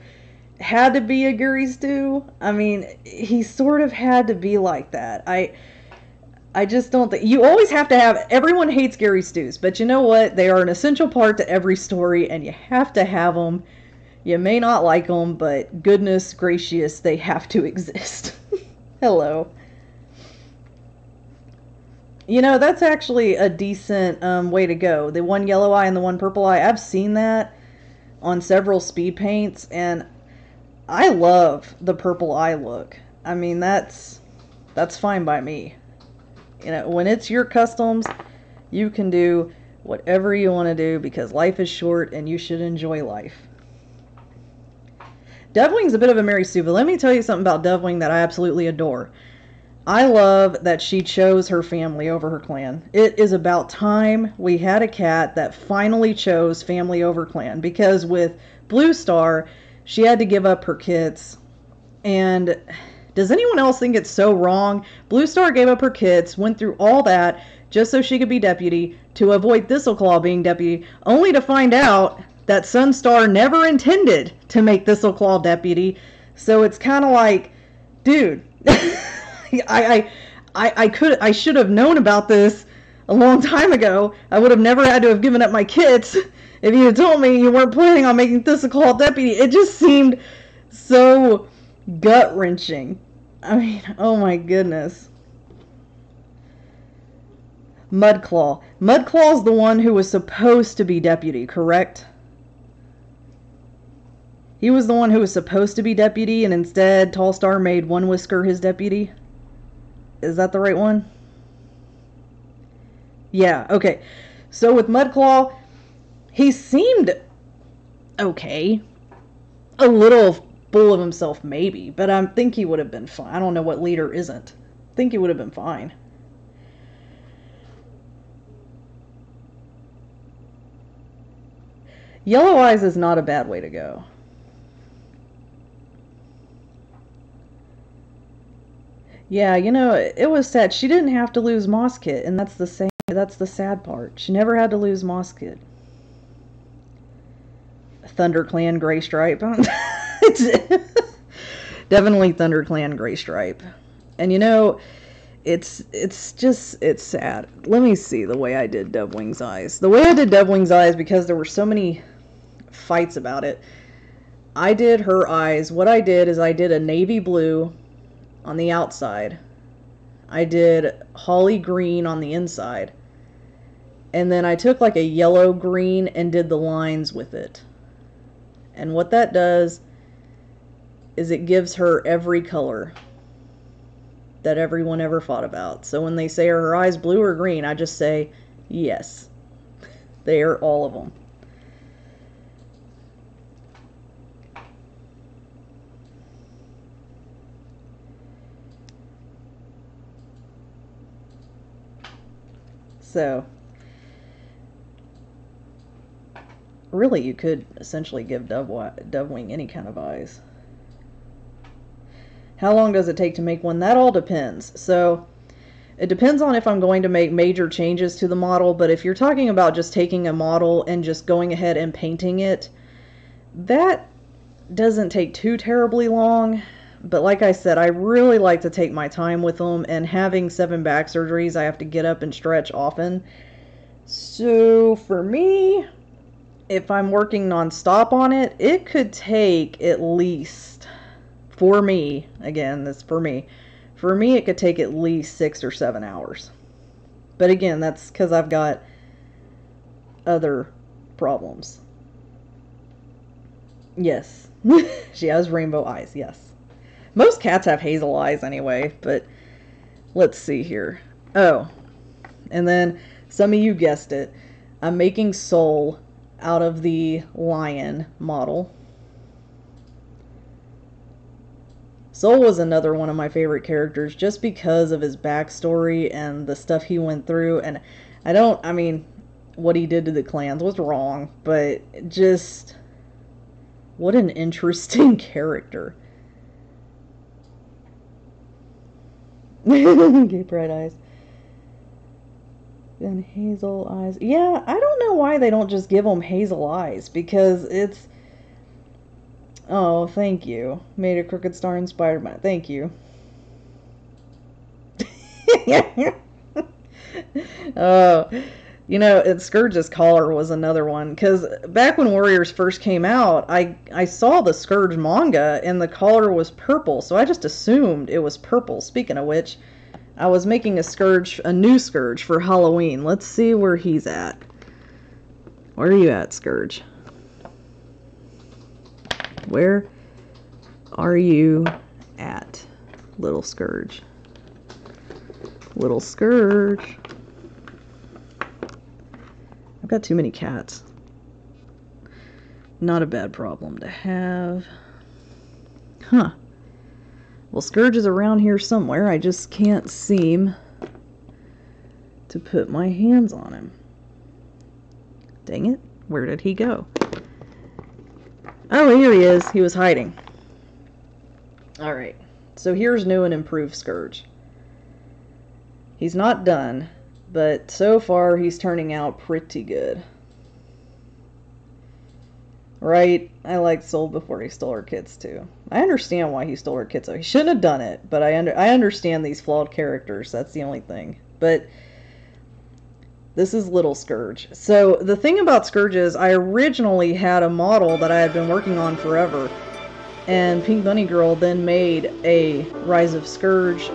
had to be a Gary Stu. I mean, he sort of had to be like that. I just don't think... You always have to have... Everyone hates Gary Stews, but you know what? They are an essential part to every story, and you have to have them. You may not like them, but goodness gracious, they have to exist. Hello. You know, that's actually a decent way to go. The one yellow eye and the one purple eye. I've seen that on several speed paints, and I love the purple eye look. I mean, that's fine by me. You know, when it's your customs, you can do whatever you want to do because life is short and you should enjoy life. Devwing's a bit of a Mary Sue, but let me tell you something about Devwing that I absolutely adore. I love that she chose her family over her clan. It is about time we had a cat that finally chose family over clan, because with Blue Star, she had to give up her kids. And does anyone else think it's so wrong? Blue Star gave up her kids, went through all that just so she could be deputy, to avoid Thistleclaw being deputy, only to find out that Sunstar never intended to make Thistleclaw deputy. So it's kind of like, dude, I should have known about this a long time ago. I would have never had to have given up my kids if you had told me you weren't planning on making Thistleclaw deputy. It just seemed so gut-wrenching. I mean, oh my goodness. Mudclaw. Mudclaw's the one who was supposed to be deputy, correct? He was the one who was supposed to be deputy, and instead Tallstar made One Whisker his deputy? Is that the right one? Yeah, okay. So with Mudclaw, he seemed okay. A little full of himself, maybe, but I think he would have been fine. I don't know what leader isn't. I think he would have been fine. Yellow Eyes is not a bad way to go. Yeah, you know, it was sad. She didn't have to lose Mosskit, and that's the sad part. She never had to lose Mosskit. ThunderClan Gray Stripe. Definitely ThunderClan Gray Stripe. And you know, it's sad. Let me see the way I did Devwing's eyes. The way I did Devwing's eyes, because there were so many fights about it, I did her eyes. What I did is I did a navy blue on the outside. I did holly green on the inside. And then I took like a yellow green and did the lines with it. And what that does is it gives her every color that everyone ever thought about. So when they say, are her eyes blue or green? I just say, yes. They are all of them. So, really, you could essentially give Devwing any kind of eyes. How long does it take to make one? That all depends. So it depends on if I'm going to make major changes to the model, but if you're talking about just taking a model and just going ahead and painting it, that doesn't take too terribly long. But like I said, I really like to take my time with them, and having 7 back surgeries, I have to get up and stretch often. So for me, if I'm working non-stop on it, it could take at least, for me, again, that's for me, it could take at least 6 or 7 hours. But again, that's because I've got other problems. Yes. She has rainbow eyes, yes. Most cats have hazel eyes anyway, but let's see here. Oh, and then some of you guessed it. I'm making Soul out of the lion model. Soul was another one of my favorite characters just because of his backstory and the stuff he went through. And I mean, what he did to the clans was wrong, but just what an interesting character. Okay, bright eyes. Then hazel eyes. Yeah, I don't know why they don't just give them hazel eyes, because it's... Oh, thank you. Made a Crooked Star in Spider-Man. Thank you. Oh, you know, Scourge's collar was another one, because back when Warriors first came out, I saw the Scourge manga, and the collar was purple, so I just assumed it was purple. Speaking of which, I was making a new Scourge for Halloween. Let's see where he's at. Where are you at, Scourge? Where are you at, little Scourge? Little Scourge. I've got too many cats. Not a bad problem to have. Huh. Well, Scourge is around here somewhere. I just can't seem to put my hands on him. Dang it. Where did he go? Oh, here he is. He was hiding. Alright. So here's new and improved Scourge. He's not done, but so far he's turning out pretty good. Right? I liked Soul before he stole her kits too. I understand why he stole her kits. He shouldn't have done it, but I understand these flawed characters. That's the only thing. But this is Little Scourge. So the thing about Scourge is I originally had a model that I had been working on forever, and Pink Bunny Girl then made a Rise of Scourge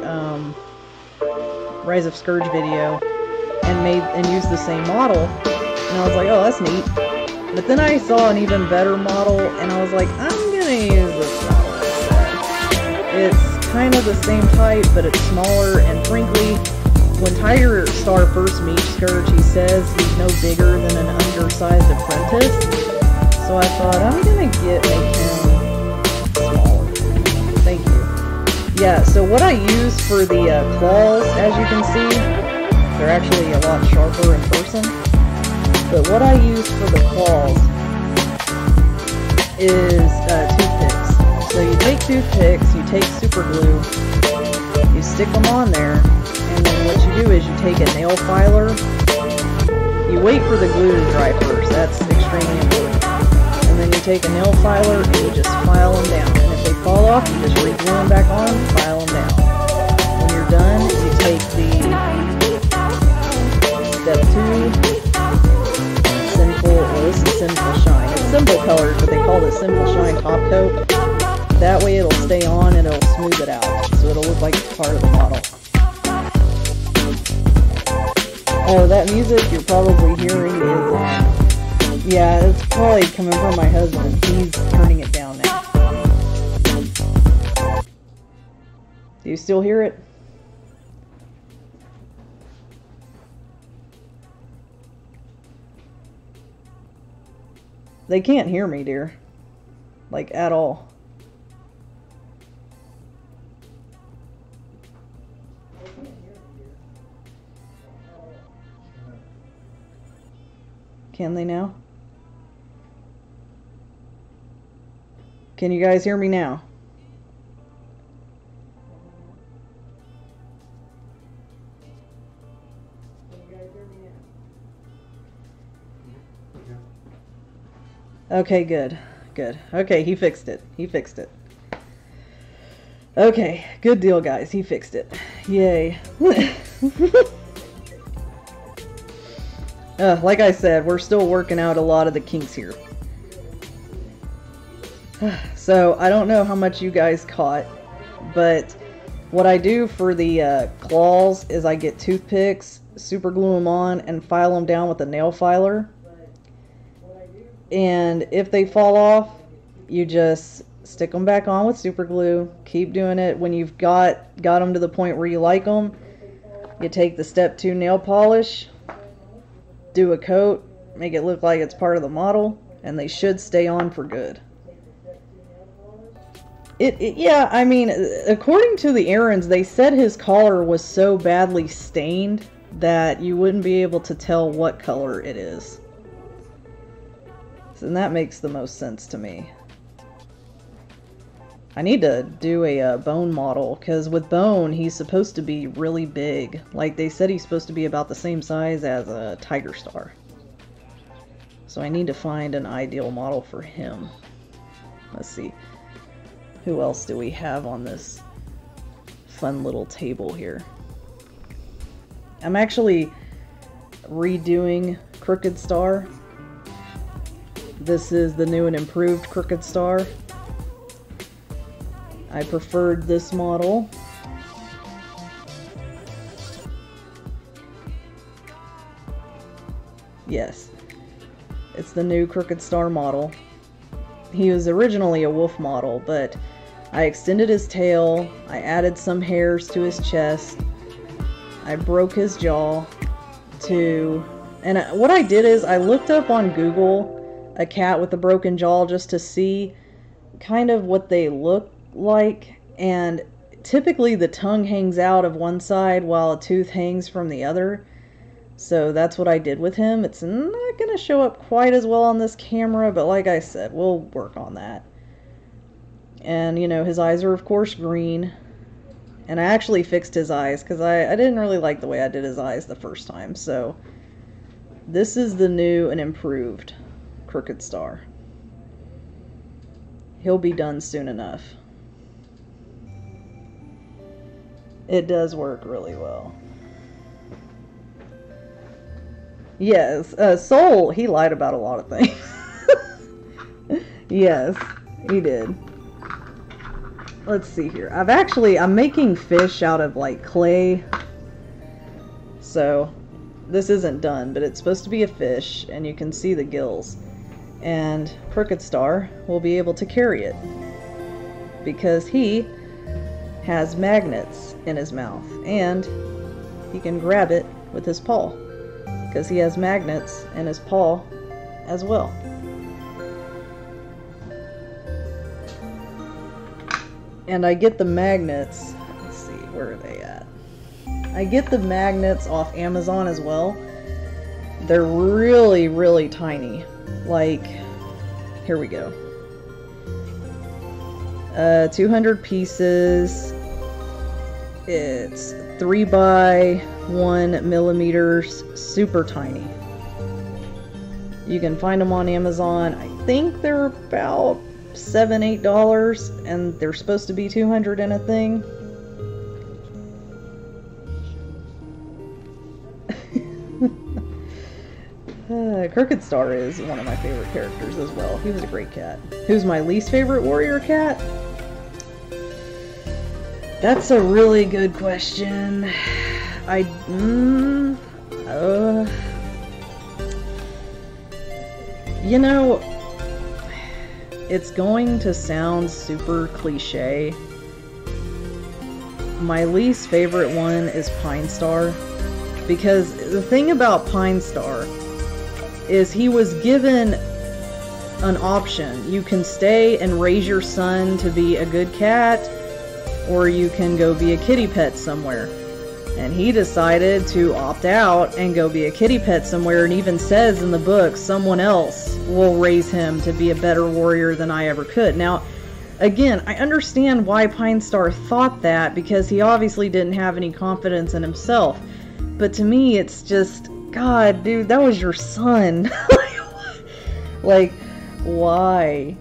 video and used the same model, and I was like, oh, that's neat. But then I saw an even better model, and I was like, I'm gonna use this model instead. It's kind of the same type, but it's smaller, and frankly, when Tiger Star first meets Scourge, he says he's no bigger than an undersized apprentice. So I thought, I'm gonna make him smaller. Thank you. Yeah, so what I use for the claws, as you can see, they're actually a lot sharper in person. But what I use for the claws is toothpicks. So you take toothpicks, you take super glue, you stick them on there, and then what you do is you take a nail filer, you wait for the glue to dry first, that's extremely important, and then you take a nail filer and you just file them down, and if they fall off, you just re-glue them back on, file them down. When you're done, you take the step 2, this is Simple Shine. It's Simple Colors, but they call it Simple Shine Top Coat. That way it'll stay on and it'll smooth it out, so it'll look like it's part of the model. Oh, that music you're probably hearing is, yeah, it's probably coming from my husband. He's turning it down now. Do you still hear it? They can't hear me, dear. Like, at all. Can they now? Can you guys hear me now? Okay, good. Good. Okay, he fixed it. He fixed it. Okay, good deal, guys. He fixed it. Yay. Like I said, we're still working out a lot of the kinks here. So, I don't know how much you guys caught, but what I do for the claws is I get toothpicks, super glue them on, and file them down with a nail filer. And if they fall off, you just stick them back on with super glue. Keep doing it. When you've got them to the point where you like them, you take the step 2 nail polish, do a coat, make it look like it's part of the model, and they should stay on for good. Yeah, I mean, according to the errands, they said his collar was so badly stained that you wouldn't be able to tell what color it is. And that makes the most sense to me. I need to do a Bone model, because with Bone, he's supposed to be really big. Like, they said he's supposed to be about the same size as a Tiger Star. So I need to find an ideal model for him. Let's see. Who else do we have on this fun little table here? I'm actually redoing Crooked Star. This is the new and improved Crooked Star. I preferred this model. Yes, it's the new Crooked Star model. He was originally a wolf model, but I extended his tail, I added some hairs to his chest, I broke his jaw and what I did is I looked up on Google a cat with a broken jaw just to see kind of what they look like, and typically the tongue hangs out of one side while a tooth hangs from the other. So that's what I did with him. It's not going to show up quite as well on this camera, but like I said, we'll work on that. And, you know, his eyes are, of course, green. And I actually fixed his eyes, because I didn't really like the way I did his eyes the first time. So, this is the new and improved Crooked Star. He'll be done soon enough. It does work really well. Yes, Soul, he lied about a lot of things. Yes, he did. Let's see here. I'm making fish out of like clay. So this isn't done, but it's supposed to be a fish, and you can see the gills. And Crooked Star will be able to carry it because he has magnets in his mouth, and he can grab it with his paw because he has magnets in his paw as well. And I get the magnets, let's see, where are they at? I get the magnets off Amazon as well. They're really, really tiny. Like, here we go. 200 pieces. It's 3 by 1 millimeters, super tiny. You can find them on Amazon. I think they're about $7, $8, and they're supposed to be 200 in a thing. Crooked Star is one of my favorite characters as well. He was a great cat. Who's my least favorite warrior cat? That's a really good question. You know, it's going to sound super cliche. My least favorite one is Pine Star, because the thing about Pine Star is he was given an option. You can stay and raise your son to be a good cat, or you can go be a kitty pet somewhere. And he decided to opt out and go be a kitty pet somewhere, and even says in the book someone else will raise him to be a better warrior than I ever could. Now, again, I understand why Pine Star thought that, because he obviously didn't have any confidence in himself. But to me, it's just, God, dude, that was your son. Like, Why?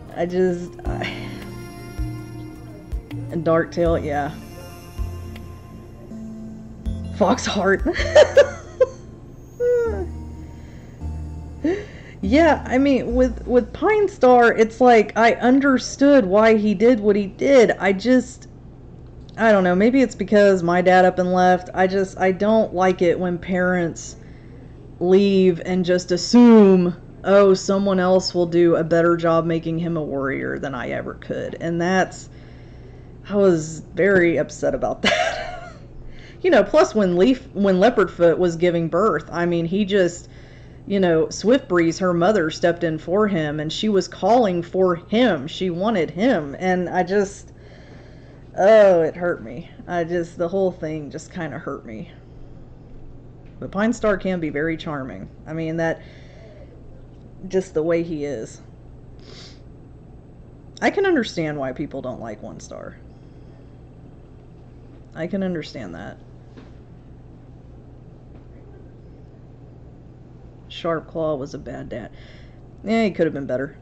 And Darktail, yeah. Foxheart. Yeah, I mean, with Pine Star, it's like I understood why he did what he did. I don't know, maybe it's because my dad up and left. I don't like it when parents leave and just assume, oh, someone else will do a better job making him a warrior than I ever could. And I was very upset about that. You know, plus when Leopardfoot was giving birth, I mean, he just, you know, Swiftbreeze, her mother, stepped in for him, and she was calling for him. She wanted him, and oh, it hurt me. The whole thing just kind of hurt me. But Pine Star can be very charming. I mean, just the way he is. I can understand why people don't like One Star. I can understand that. Sharpclaw was a bad dad. Yeah, he could have been better.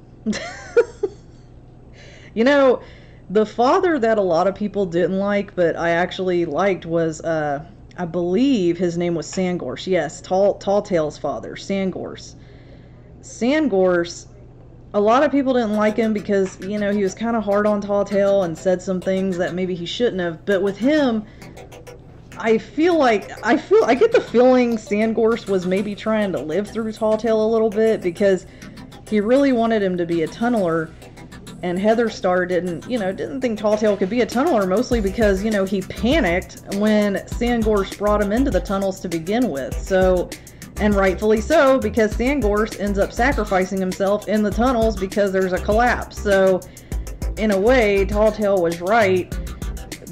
You know, the father that a lot of people didn't like, but I actually liked was, I believe his name was Sangorse. Yes, Talltail's father, Sangorse. Sangorse, a lot of people didn't like him because, you know, he was kind of hard on Talltail and said some things that maybe he shouldn't have. But with him, I get the feeling Sangorse was maybe trying to live through Talltail a little bit because he really wanted him to be a tunneler, and Heatherstar didn't think Talltail could be a tunneler, mostly because, you know, he panicked when Sangorse brought him into the tunnels to begin with. So, and rightfully so, because Sangorse ends up sacrificing himself in the tunnels because there's a collapse. So, in a way, Talltail was right.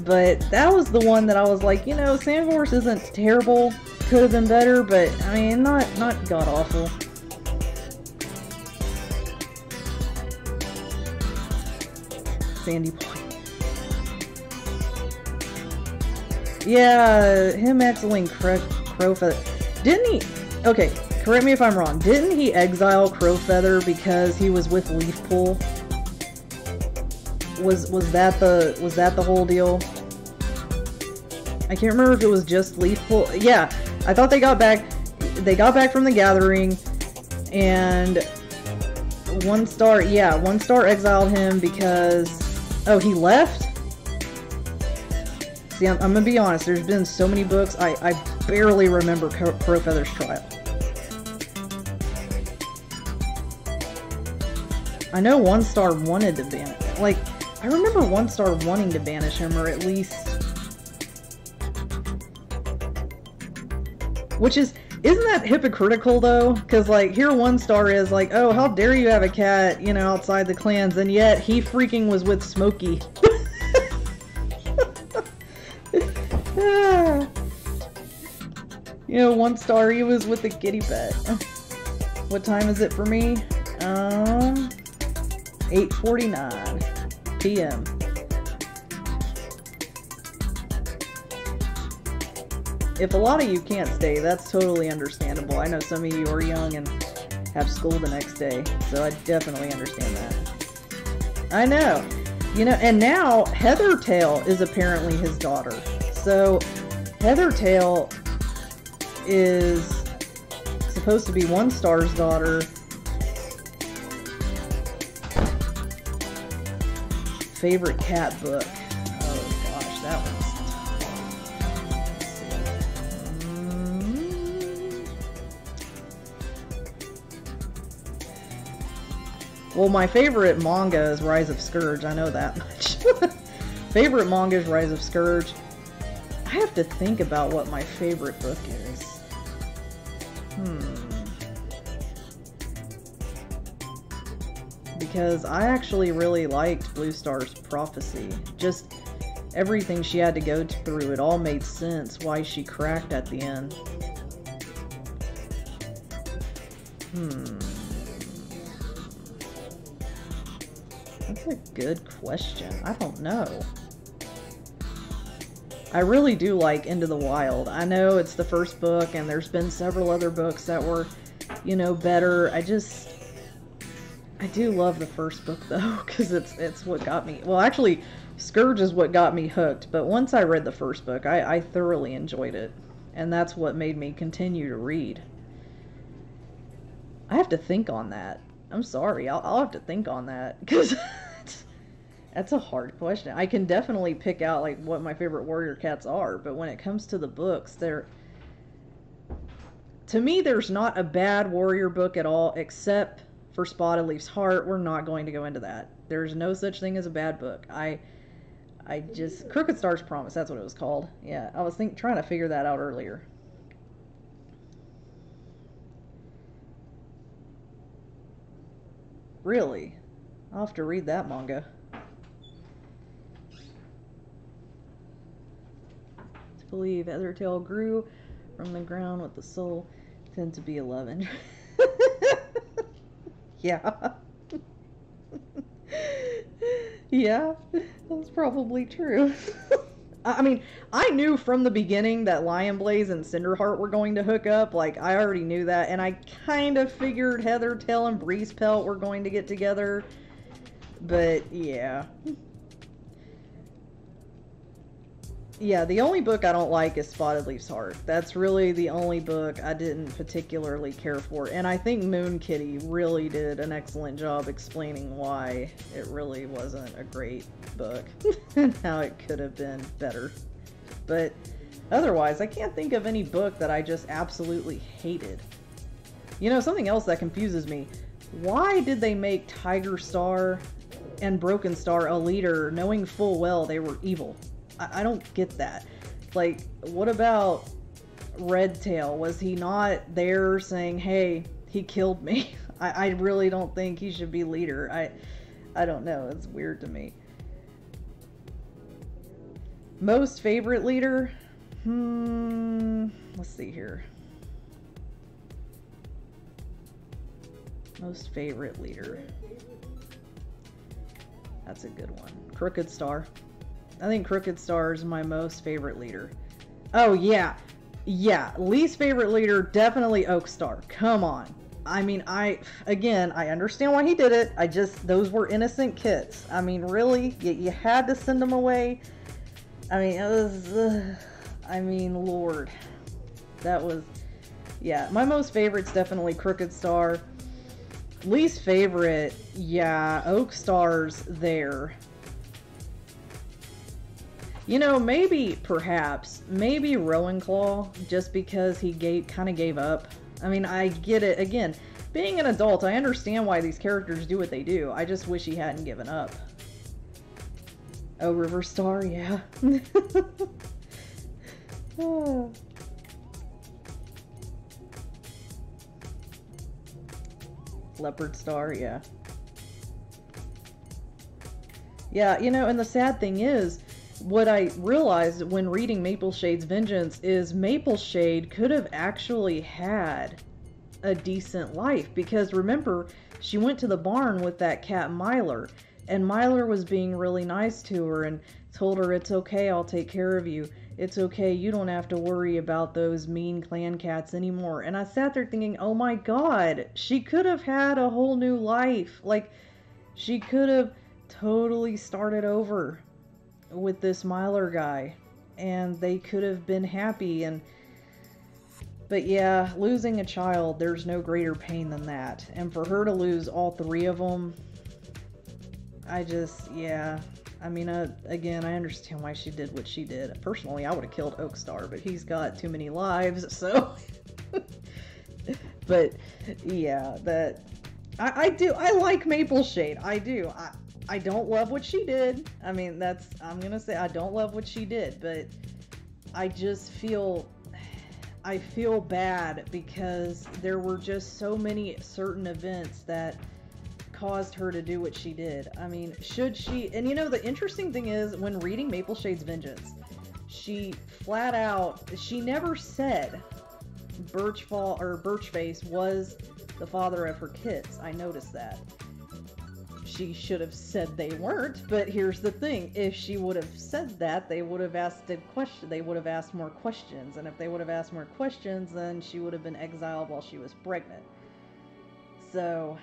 But that was the one that I was like, you know, Sangorse isn't terrible. Could have been better, but, I mean, not god-awful. Sandy Point. Yeah, him exiling Crowfeather. Didn't he... Okay, correct me if I'm wrong. Didn't he exile Crowfeather because he was with Leafpool? Was that the whole deal? I can't remember if it was just Leafpool. Yeah, I thought they got back from the gathering, and One Star exiled him because, oh, he left? See, I'm gonna be honest, there's been so many books, I barely remember Crowfeather's trial. I know One Star wanted to ban it. Like, I remember One Star wanting to banish him, or at least... Which isn't that hypocritical, though? Because, like, here One Star is like, oh, how dare you have a cat, you know, outside the clans, and yet he freaking was with Smokey. You know, One Star, he was with the kitty pet. What time is it for me? 8:49 p.m. If a lot of you can't stay, that's totally understandable. I know some of you are young and have school the next day, so I definitely understand that. I know. You know, and now Heathertail is apparently his daughter. So Heathertail is supposed to be One Star's daughter. Favorite cat book. Oh gosh, that one's tough. Well, my favorite manga is Rise of Scourge. I know that much. Favorite manga is Rise of Scourge. I have to think about what my favorite book is. Because I actually really liked Blue Star's Prophecy. Just everything she had to go through, it all made sense why she cracked at the end. That's a good question. I don't know. I really do like Into the Wild. I know it's the first book, and there's been several other books that were, you know, better. I do love the first book though, because it's what got me. Well, actually, Scourge is what got me hooked. But once I read the first book, I thoroughly enjoyed it, and that's what made me continue to read. I have to think on that. I'm sorry, I'll have to think on that because that's a hard question. I can definitely pick out like what my favorite warrior cats are, but when it comes to the books, to me there's not a bad warrior book at all except for Spotted Leaf's Heart. We're not going to go into that. There's no such thing as a bad book. I just Crooked Star's Promise, that's what it was called. Yeah, I was trying to figure that out earlier. Really? I'll have to read that manga. To believe Heathertail grew from the ground with the soul tend to be 11. Yeah. Yeah, that's probably true. I mean, I knew from the beginning that Lion Blaze and Cinderheart were going to hook up. Like, I already knew that, and I kind of figured Heathertail and Breezepelt were going to get together. But, yeah. Yeah, the only book I don't like is Spotted Leaf's Heart. That's really the only book I didn't particularly care for. And I think Moon Kitty really did an excellent job explaining why it really wasn't a great book and how it could have been better. But otherwise, I can't think of any book that I just absolutely hated. You know, something else that confuses me. Why did they make Tiger Star and Broken Star a leader knowing full well they were evil? I don't get that. Like, what about Redtail? Was he not there saying, hey, he killed me? I really don't think he should be leader. I don't know. It's weird to me. Most favorite leader? Let's see here. Most favorite leader. That's a good one. Crooked Star. I think Crooked Star is my most favorite leader. Oh, yeah. Yeah. Least favorite leader, definitely Oakstar. Come on. I mean, I understand why he did it. Those were innocent kids. I mean, really? You had to send them away? I mean, it was, Lord. That was, yeah. My most favorite's definitely Crooked Star. Least favorite, yeah, Oakstar's there. You know, perhaps Rowan-Claw, just because he kind of gave up. I mean, I get it. Again, being an adult, I understand why these characters do what they do. I just wish he hadn't given up. Oh, River Star, yeah. Oh. Leopard Star, yeah. Yeah, you know, and the sad thing is, what I realized when reading Mapleshade's Vengeance is Mapleshade could have actually had a decent life, because remember, she went to the barn with that cat Myler, and Myler was being really nice to her and told her, it's okay, I'll take care of you. It's okay, you don't have to worry about those mean clan cats anymore. And I sat there thinking, oh my god, she could have had a whole new life. Like, she could have totally started over with this Myler guy, and they could have been happy. But yeah, losing a child, there's no greater pain than that. And for her to lose all three of them, yeah. I mean, again, I understand why she did what she did. Personally, I would have killed Oakstar, but he's got too many lives, so... But, yeah, I like Mapleshade, I do. I don't love what she did. I mean, I'm gonna say I don't love what she did, but I just feel bad because there were just so many certain events that caused her to do what she did. I mean, should she... And you know, the interesting thing is, when reading Mapleshade's Vengeance, she flat out... She never said Birchface was the father of her kids. I noticed that. She should have said they weren't, but here's the thing. If she would have said that, they would have asked more questions. And if they would have asked more questions, then she would have been exiled while she was pregnant. So...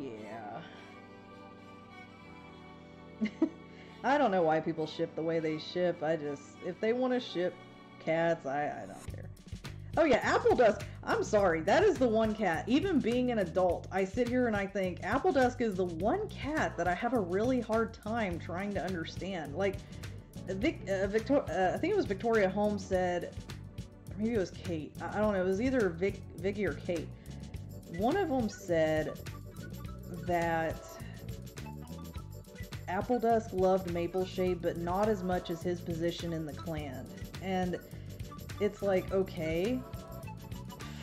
Yeah. I don't know why people ship the way they ship. If they want to ship cats, I don't care. Oh yeah, Apple Dusk. I'm sorry, that is the one cat. Even being an adult, I sit here and I think Apple Dusk is the one cat that I have a really hard time trying to understand. Like, I think it was Victoria Holmes said, or maybe it was Kate. I don't know. It was either Vicky or Kate. One of them said that Apple Dusk loved Mapleshade, but not as much as his position in the clan. And it's like, okay,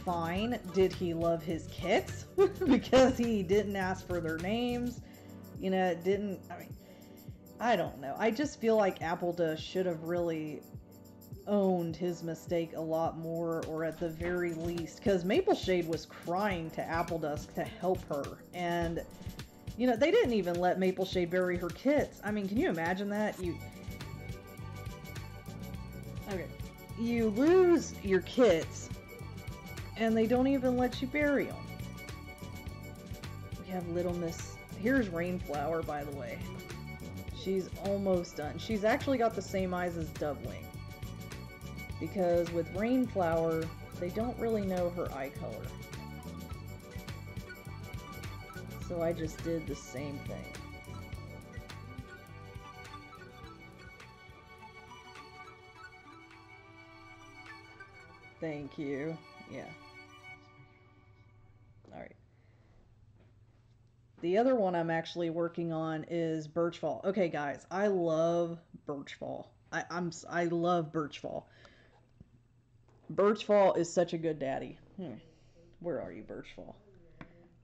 fine. Did he love his kits? Because he didn't ask for their names. You know, it didn't, I mean, I don't know. I just feel like Apple Dusk should have really owned his mistake a lot more, or at the very least, because Mapleshade was crying to Apple Dusk to help her. And, you know, they didn't even let Mapleshade bury her kits. I mean, can you imagine that? Okay. You lose your kits, and they don't even let you bury them. We have Little Miss... Here's Rainflower, by the way. She's almost done. She's actually got the same eyes as Dovewing. Because with Rainflower, they don't really know her eye color. So I just did the same thing. Thank you. Yeah. Alright. The other one I'm actually working on is Birchfall. Okay, guys, I love Birchfall. I love Birchfall. Birchfall is such a good daddy. Where are you, Birchfall?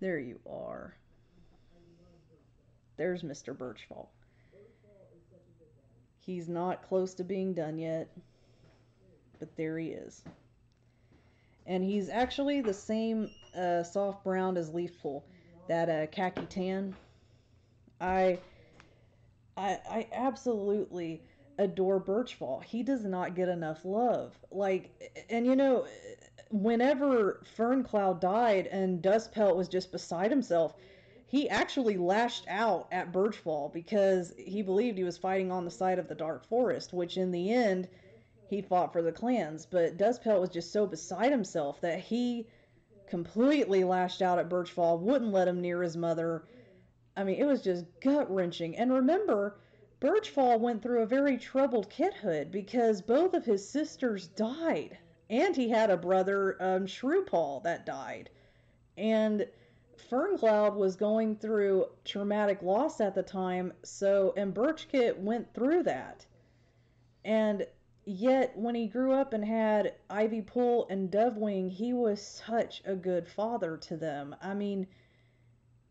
There you are. There's Mr. Birchfall. He's not close to being done yet, but there he is. And he's actually the same soft brown as Leafpool, that khaki tan. I absolutely adore Birchfall. He does not get enough love. Like, and you know, whenever Ferncloud died and Dustpelt was just beside himself, he actually lashed out at Birchfall because he believed he was fighting on the side of the Dark Forest, which in the end, he fought for the clans. But Dustpelt was just so beside himself that he completely lashed out at Birchfall, wouldn't let him near his mother. I mean, it was just gut-wrenching. And remember, Birchfall went through a very troubled kithood because both of his sisters died. And he had a brother, Shrewpaw, that died. And Ferncloud was going through traumatic loss at the time, and Birchkit went through that. And yet, when he grew up and had Ivypool and Dovewing, he was such a good father to them. I mean,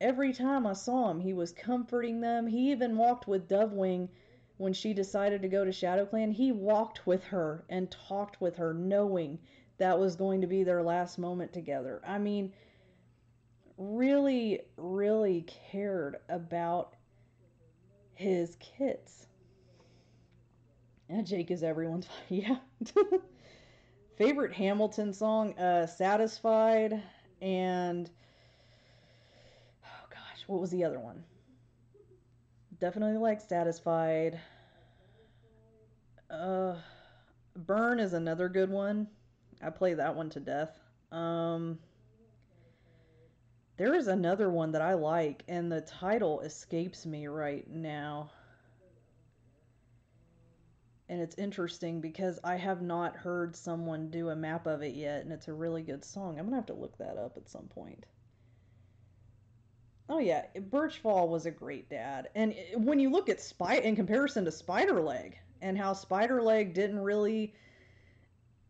every time I saw him, he was comforting them. He even walked with Dovewing when she decided to go to ShadowClan. He walked with her and talked with her, knowing that was going to be their last moment together. I mean, really, really cared about his kids. And Jake is everyone's... Yeah. Favorite Hamilton song? Satisfied. And... oh gosh, what was the other one? Definitely like Satisfied. Burn is another good one. I play that one to death. There is another one that I like, and the title escapes me right now. And it's interesting because I have not heard someone do a map of it yet, and it's a really good song. I'm going to have to look that up at some point. Oh yeah, Birchfall was a great dad. And when you look at in comparison to Spiderleg, and how Spiderleg didn't really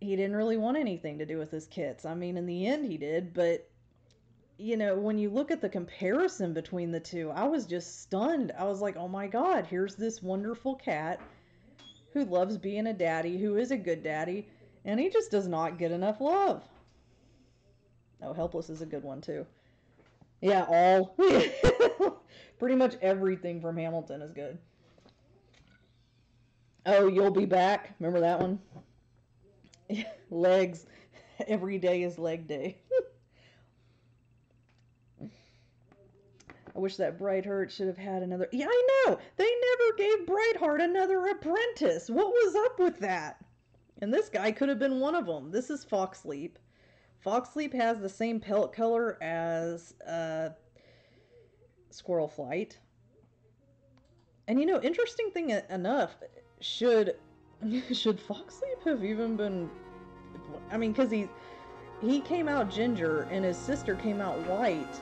want anything to do with his kits. I mean, in the end he did, but you know, when you look at the comparison between the two, I was just stunned. I was like, oh my god, here's this wonderful cat who loves being a daddy, who is a good daddy, and he just does not get enough love. Oh, Helpless is a good one too. Yeah, all. Pretty much everything from Hamilton is good. Oh, You'll Be Back. Remember that one? Legs. Every day is leg day. I wish that Brightheart should have had another... Yeah, I know! They never gave Brightheart another apprentice! What was up with that? And this guy could have been one of them. This is Foxleap. Foxleap has the same pelt color as Squirrel Flight. And you know, interesting thing enough, should Foxleap have even been... I mean, because he came out ginger and his sister came out white,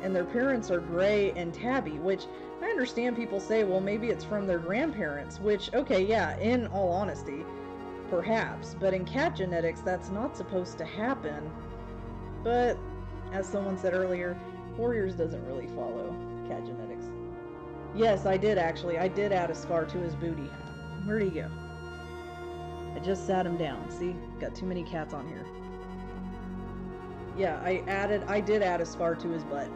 and their parents are Gray and Tabby, which I understand people say, well, maybe it's from their grandparents, which, okay, yeah, in all honesty, perhaps, but in cat genetics, that's not supposed to happen. But, as someone said earlier, Warriors doesn't really follow cat genetics. Yes, I did actually. I did add a scar to his booty. Where'd he go? I just sat him down. See? Got too many cats on here. Yeah, I did add a scar to his butt.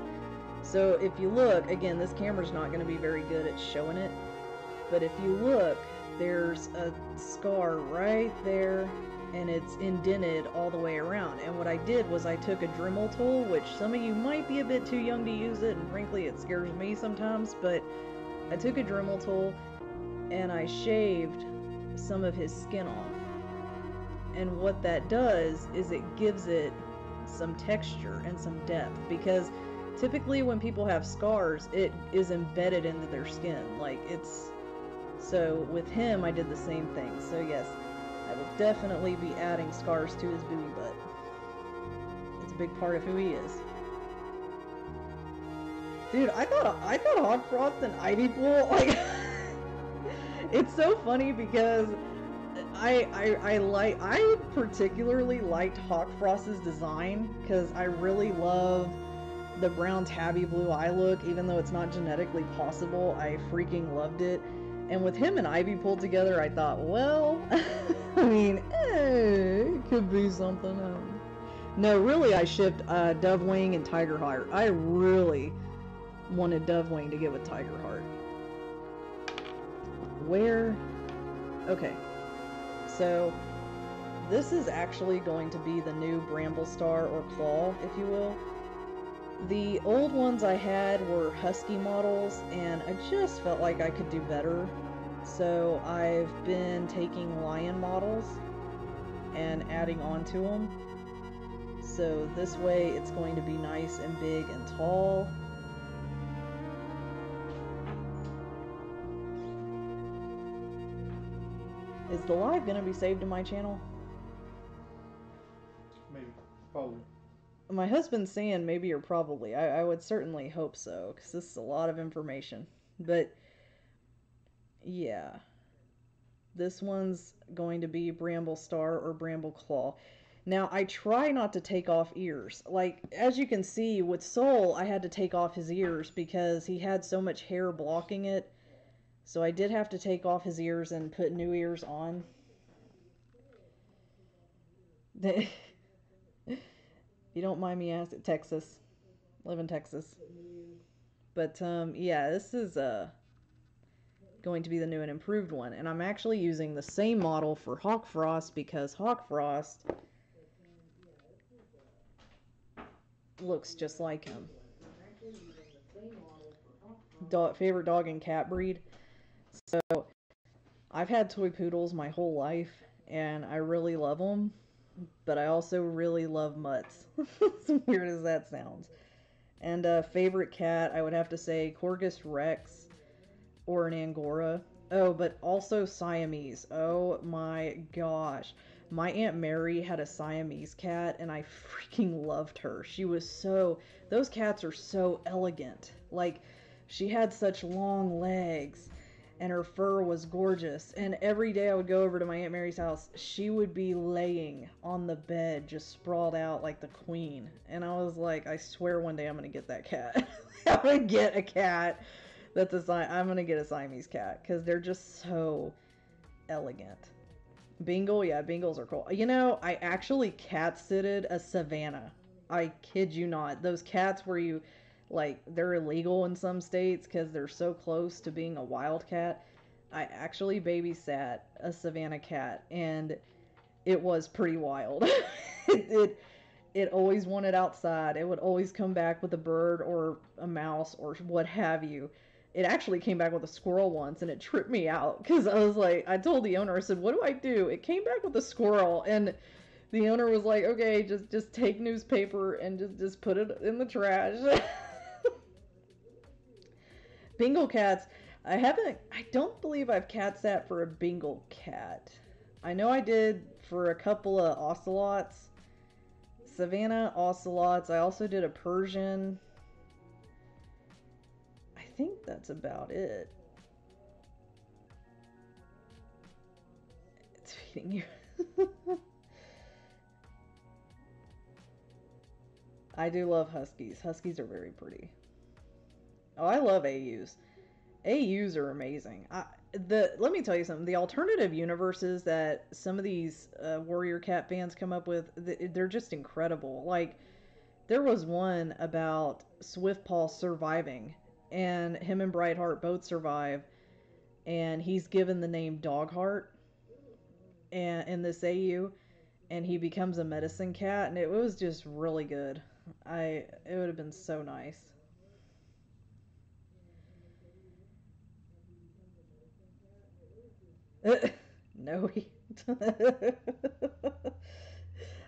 So if you look, again, this camera's not going to be very good at showing it, but if you look, there's a scar right there, and it's indented all the way around. And what I did was I took a Dremel tool, which some of you might be a bit too young to use it, and frankly it scares me sometimes, but I took a Dremel tool and I shaved some of his skin off. And what that does is it gives it some texture and some depth, because typically when people have scars, it is embedded into their skin. Like, it's... So with him, I did the same thing. So yes, I will definitely be adding scars to his booty butt. It's a big part of who he is. Dude, I thought Hawkfrost and Ivypool, like, it's so funny because I particularly liked Hawkfrost's design because I really love the brown tabby blue eye look, even though it's not genetically possible. I freaking loved it. And with him and Ivypool together, I thought, well, I mean, it could be something. No, really, I shipped Dovewing and Tigerheart. I really wanted Dovewing to get with Tigerheart. Where? Okay. So, this is actually going to be the new Bramblestar or Claw, if you will. The old ones I had were Husky models, and I just felt like I could do better. So I've been taking Lion models and adding on to them. So this way it's going to be nice and big and tall. Is the live going to be saved to my channel? Maybe. Probably. My husband's saying maybe or probably. I would certainly hope so, because this is a lot of information. But, yeah. This one's going to be Bramblestar or Bramble-Claw. Now, I try not to take off ears. Like, as you can see, with Soul, I had to take off his ears because he had so much hair blocking it. So I did have to take off his ears and put new ears on. You don't mind me asking, Texas. Live in Texas. But, yeah, this is going to be the new and improved one. And I'm actually using the same model for Hawkfrost because Hawkfrost looks just like him. Favorite dog and cat breed. So, I've had toy poodles my whole life, and I really love them. But I also really love mutts. As weird as that sounds. And favorite cat, I would have to say Corgus Rex or an Angora. Oh, but also Siamese. Oh my gosh. My Aunt Mary had a Siamese cat, and I freaking loved her. She was so... Those cats are so elegant. Like, she had such long legs, and her fur was gorgeous. And every day I would go over to my Aunt Mary's house, she would be laying on the bed, just sprawled out like the queen. And I was like, I swear one day I'm going to get that cat. I'm going to get a cat that's I'm going to get a Siamese cat, because they're just so elegant. Bengal, yeah, Bengals are cool. You know, I actually cat-sitted a Savannah. I kid you not. Those cats where you... Like, they're illegal in some states because they're so close to being a wild cat. I actually babysat a Savannah cat, and it was pretty wild. It it always wanted outside. It would always come back with a bird or a mouse or what have you. It actually came back with a squirrel once, and it tripped me out because I was like, I told the owner, I said, "What do I do?" It came back with a squirrel, and the owner was like, "Okay, just take newspaper and just put it in the trash." Bengal cats. I don't believe I've cat sat for a Bengal cat. I know I did for a couple of ocelots. Savannah ocelots. I also did a Persian. I think that's about it. It's feeding you. I do love huskies. Huskies are very pretty. Oh, I love AUs. AUs are amazing. Let me tell you something. The alternative universes that some of these Warrior Cat fans come up with, they're just incredible. Like, there was one about Swiftpaw surviving, and him and Brightheart both survive, and he's given the name Dogheart in this AU, and he becomes a medicine cat, and it was just really good. It would have been so nice. No.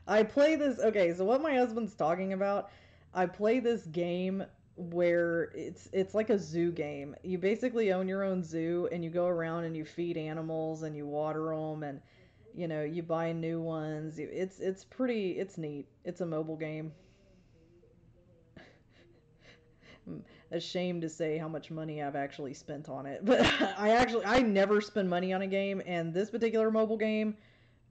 I play this. Okay, so what my husband's talking about, I play this game where it's like a zoo game. You basically own your own zoo, and you go around and you feed animals and you water them, and you buy new ones. It's neat. It's a mobile game. I'm ashamed to say how much money I've actually spent on it, but I never spend money on a game, and this particular mobile game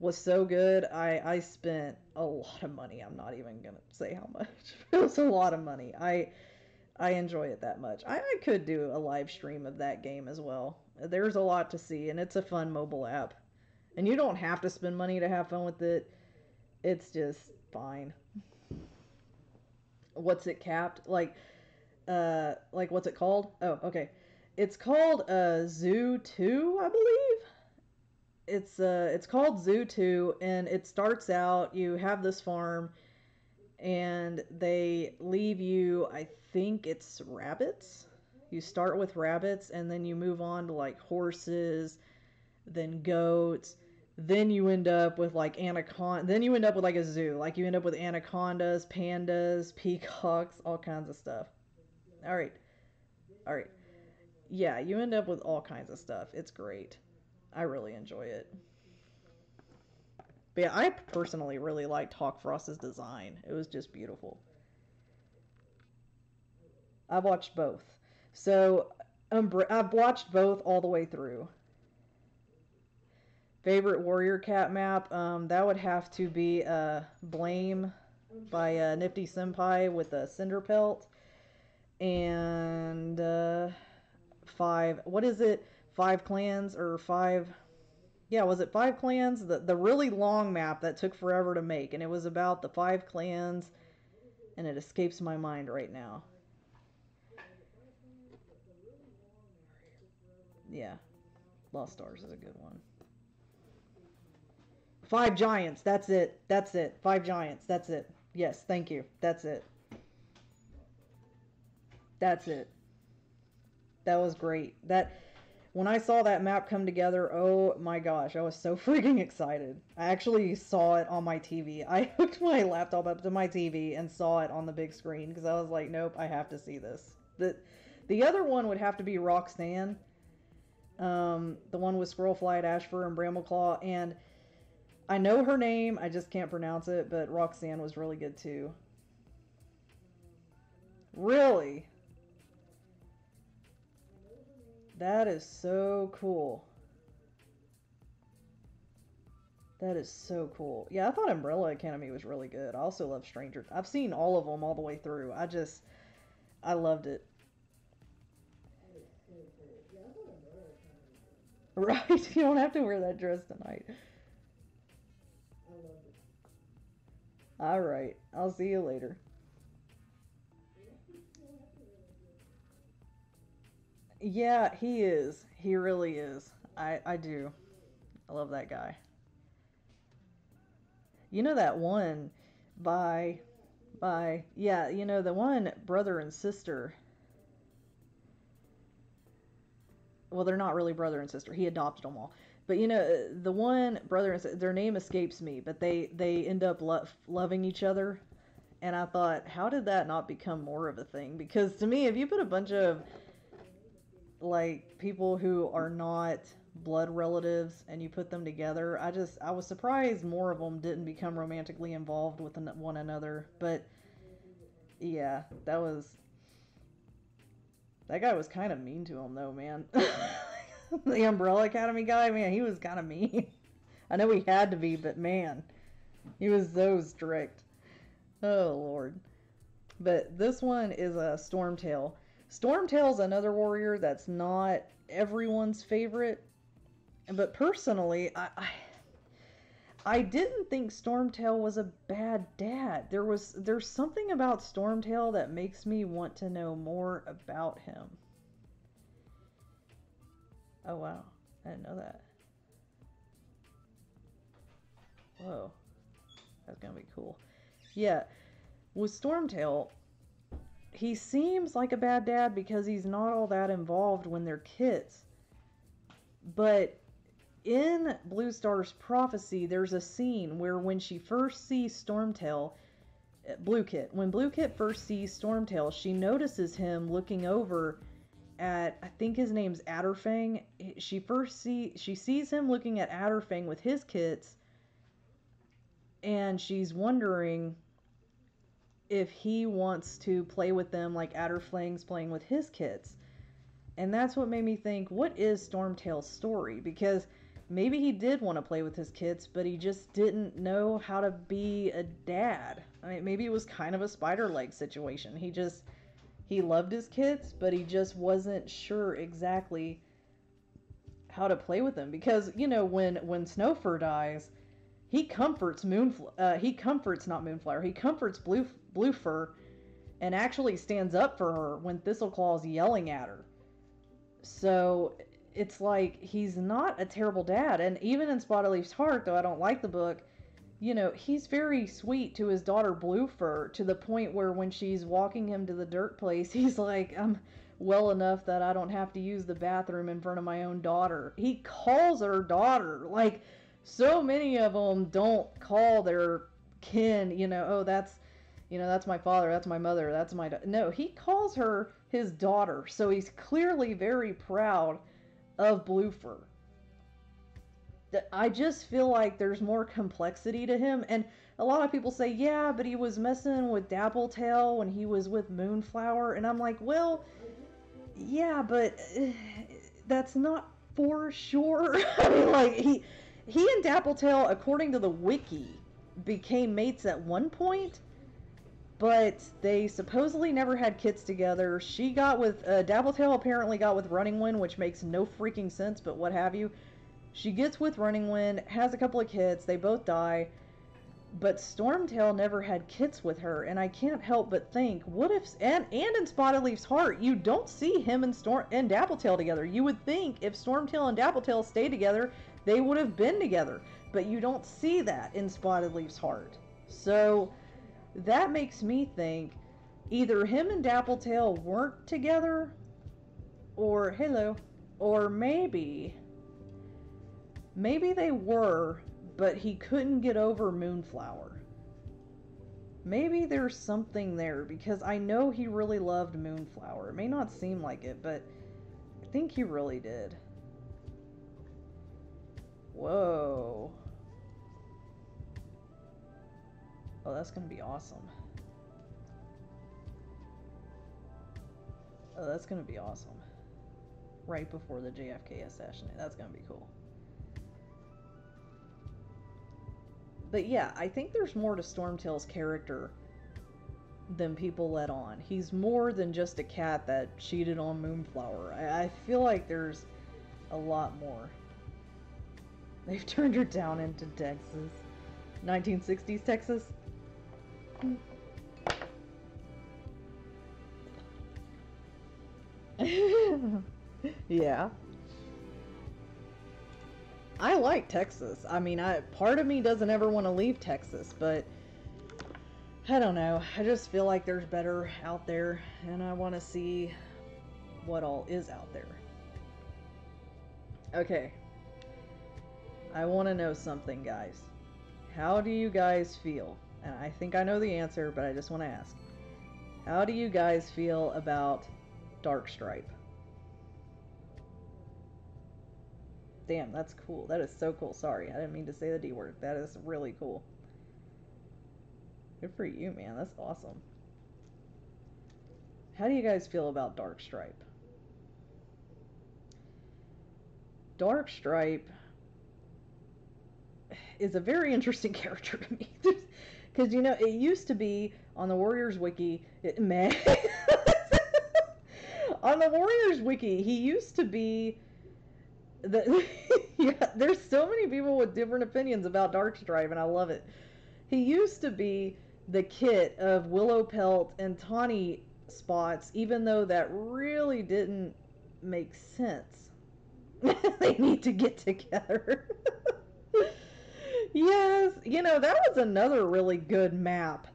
was so good. I spent a lot of money. I'm not even gonna say how much. It was a lot of money. I enjoy it that much. I could do a live stream of that game as well. There's a lot to see, and it's a fun mobile app, and you don't have to spend money to have fun with it. It's just fine. What's it capped? Like what's it called? Oh, okay. It's called Zoo 2, I believe. It's called Zoo 2, and it starts out, you have this farm, and they leave you, I think it's rabbits. You start with rabbits, and then you move on to like horses, then goats, then you end up with like then you end up with like a zoo. Like you end up with anacondas, pandas, peacocks, all kinds of stuff. All right. All right. Yeah, you end up with all kinds of stuff. It's great. I really enjoy it. But yeah, I personally really liked Hawk Frost's design. It was just beautiful. I've watched both. So, I've watched both all the way through. Favorite Warrior Cat map? That would have to be Blame by Nifty Senpai with a Cinder Pelt. And 5, what is it? 5 clans or 5, yeah, was it 5 clans? The really long map that took forever to make, and it was about the 5 clans, and it escapes my mind right now. Yeah, Lost Stars is a good one. 5 giants, that's it. 5 giants, that's it. Yes, thank you. That's it. That's it. That was great. When I saw that map come together, oh my gosh, I was so freaking excited. I actually saw it on my TV. I hooked my laptop up to my TV and saw it on the big screen because I was like, nope, I have to see this. The other one would have to be Roxanne. The one with Squirrelflight, Ashfur, and Brambleclaw. And I know her name, I just can't pronounce it, but Roxanne was really good too. Really? That is so cool. That is so cool. Yeah, I thought Umbrella Academy was really good. I also love Stranger. I've seen all of them all the way through. I loved it. Right? You don't have to wear that dress tonight. I loved it. Alright. I'll see you later. Yeah, he is. He really is. I do. I love that guy. You know that one by Bye. Yeah, you know, the one brother and sister. Well, they're not really brother and sister. He adopted them all. But you know, the one brother and sister, their name escapes me, but they end up loving each other. And I thought, how did that not become more of a thing? Because to me, if you put a bunch of like people who are not blood relatives and you put them together, I was surprised more of them didn't become romantically involved with one another. But yeah, that guy was kind of mean to him though, man. The Umbrella Academy guy, man, he was kind of mean. I know he had to be, but man, he was so strict. Oh Lord. But this one is a Stormtail. Stormtail's another warrior that's not everyone's favorite. But personally, I didn't think Stormtail was a bad dad. There's something about Stormtail that makes me want to know more about him. Oh wow, I didn't know that. Whoa, that's gonna be cool. Yeah, with Stormtail, he seems like a bad dad because he's not all that involved when they're kids. But in Blue Star's prophecy, there's a scene where when she first sees Stormtail, when Blue Kit first sees Stormtail, she notices him looking over at, I think his name's Adderfang. She sees him looking at Adderfang with his kits, and she's wondering if he wants to play with them like Adderfang's playing with his kids. And that's what made me think, what is Stormtail's story? Because maybe he did want to play with his kids, but he just didn't know how to be a dad. I mean, maybe it was kind of a spider leg situation. He loved his kids, but he just wasn't sure exactly how to play with them. Because, you know, when Snowfur dies, he comforts he comforts Bluefur and actually stands up for her when Thistleclaw's yelling at her. So it's like he's not a terrible dad. And even in Spotted Leaf's Heart, though I don't like the book, you know, he's very sweet to his daughter Bluefur, to the point where when she's walking him to the dirt place, he's like, I'm well enough that I don't have to use the bathroom in front of my own daughter. He calls her daughter. Like, so many of them don't call their kin, you know, oh, that's my father, that's my mother, that's my... No, he calls her his daughter. So he's clearly very proud of Bluefur. I just feel like there's more complexity to him. And a lot of people say, yeah, but he was messing with Dappletail when he was with Moonflower. And I'm like, well, yeah, but that's not for sure. I mean, like, he and Dappletail, according to the wiki, became mates at one point, but they supposedly never had kids together. She got with Dappletail apparently got with Running Wind, which makes no freaking sense, but what have you. She gets with Running Wind, has a couple of kids, they both die, but Stormtail never had kids with her. And I can't help but think, what if... And in Spotted Leaf's Heart, you don't see him and Dappletail together. You would think if Stormtail and Dappletail stayed together, they would have been together. But you don't see that in Spotted Leaf's Heart. So that makes me think either him and Dappletail weren't together, or maybe they were, but he couldn't get over Moonflower. Maybe there's something there, because I know he really loved Moonflower. It may not seem like it, but I think he really did. Whoa. Oh, that's gonna be awesome. Oh, that's gonna be awesome. Right before the JFK assassination. That's gonna be cool. But yeah, I think there's more to Stormtail's character than people let on. He's more than just a cat that cheated on Moonflower. I feel like there's a lot more. They've turned her down into Texas. 1960s Texas. Yeah. I like Texas. I mean, part of me doesn't ever want to leave Texas, but I don't know. I just feel like there's better out there, and I want to see what all is out there. Okay. I want to know something, guys. How do you guys feel? And I think I know the answer, but I just want to ask. How do you guys feel about Darkstripe? Damn, that's cool. That is so cool. Sorry, I didn't mean to say the D word. That is really cool. Good for you, man. That's awesome. How do you guys feel about Darkstripe? Darkstripe is a very interesting character to me. Because, you know, it used to be on the Warriors Wiki... on the Warriors Wiki, he used to be... yeah, there's so many people with different opinions about Darkstripe, and I love it. He used to be the kit of Willowpelt and Tawny spots, even though that really didn't make sense. They need to get together. Yes, you know, that was another really good map.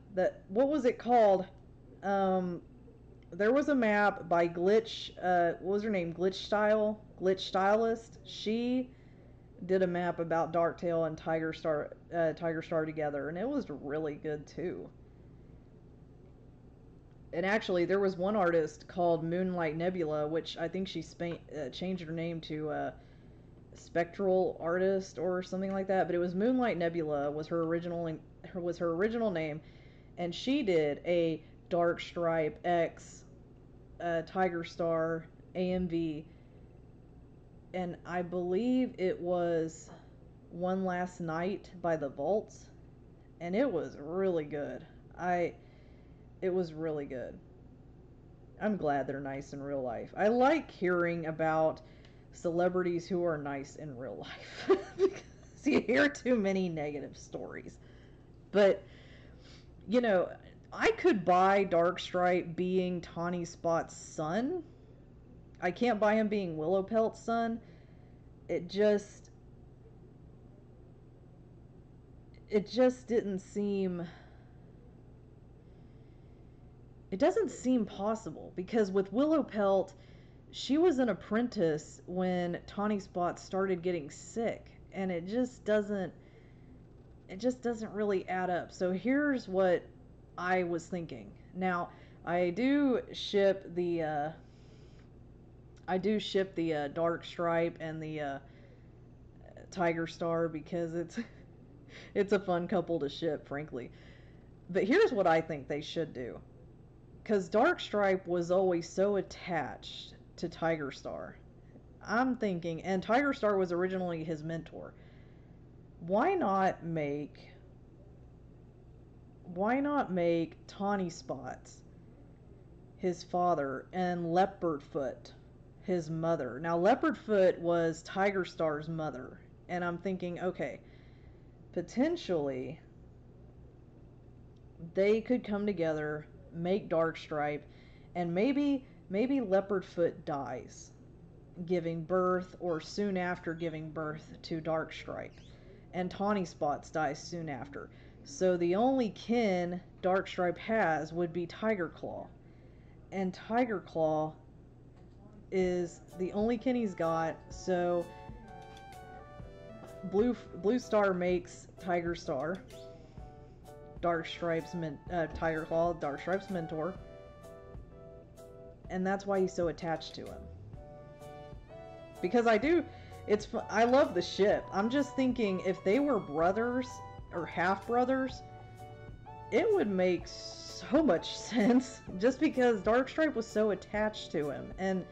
What was it called? There was a map by Glitch, what was her name? Glitch Stylist. She did a map about Darktail and Tiger Star together, and it was really good too. And actually, there was one artist called Moonlight Nebula, which I think she changed her name to Spectral Artist or something like that. But it was Moonlight Nebula was her original name, and she did a Darkstripe X Tiger Star AMV, and I believe it was One Last Night by the Vaults, and it was really good. It was really good. I'm glad they're nice in real life. I like hearing about celebrities who are nice in real life because you hear too many negative stories. But, you know, I could buy Darkstripe being Tawny Spot's son. I can't buy him being Willowpelt's son. It just didn't seem... It doesn't seem possible, because with Willowpelt, she was an apprentice when Tawny Spot started getting sick, and it just doesn't really add up. So here's what I was thinking. Now, I do ship the Darkstripe and the Tiger Star because it's a fun couple to ship, frankly. But here's what I think they should do. Because Darkstripe was always so attached to Tiger Star. I'm thinking, and Tiger Star was originally his mentor. Why not make Tawny Spots his father and Leopardfoot his mother? Now, Leopardfoot was Tiger Star's mother. And I'm thinking, okay, potentially they could come together, make Darkstripe, and maybe Leopardfoot dies giving birth or soon after giving birth to Darkstripe, and Tawny Spots dies soon after. So the only kin Darkstripe has would be Tiger Claw, and Tiger Claw is the only kin he's got. So Blue Star makes Tiger Star Darkstripe's Tiger Claw, Darkstripe's mentor, and that's why he's so attached to him. Because I love the ship. I'm just thinking if they were brothers or half brothers, it would make so much sense. Just because Darkstripe was so attached to him, and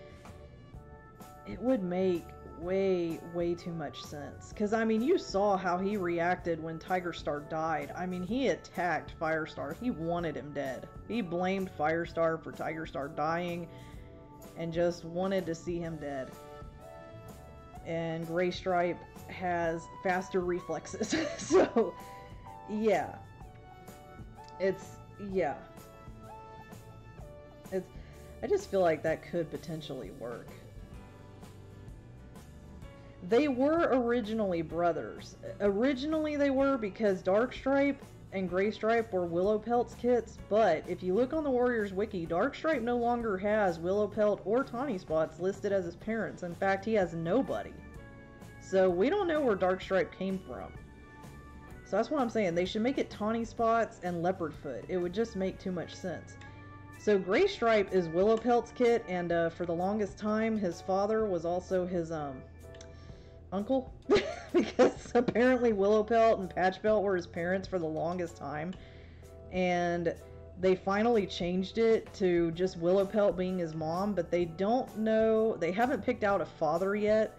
it would make way too much sense. Because, I mean, you saw how he reacted when Tiger Star died. I mean, he attacked Firestar. He wanted him dead. He blamed Firestar for Tiger Star dying and just wanted to see him dead. And Graystripe has faster reflexes. So, yeah. I just feel like that could potentially work. They were originally brothers. Originally they were, because Darkstripe and Graystripe were Willowpelt's kits, but if you look on the Warriors wiki, Darkstripe no longer has Willowpelt or Tawny Spots listed as his parents. In fact, he has nobody. So we don't know where Darkstripe came from. So that's what I'm saying. They should make it Tawny Spots and Leopardfoot. It would just make too much sense. So Graystripe is Willowpelt's kit, and for the longest time, his father was also his uncle. Because apparently Willowpelt and Patchpelt were his parents for the longest time. And they finally changed it to just Willowpelt being his mom, but they don't know, they haven't picked out a father yet.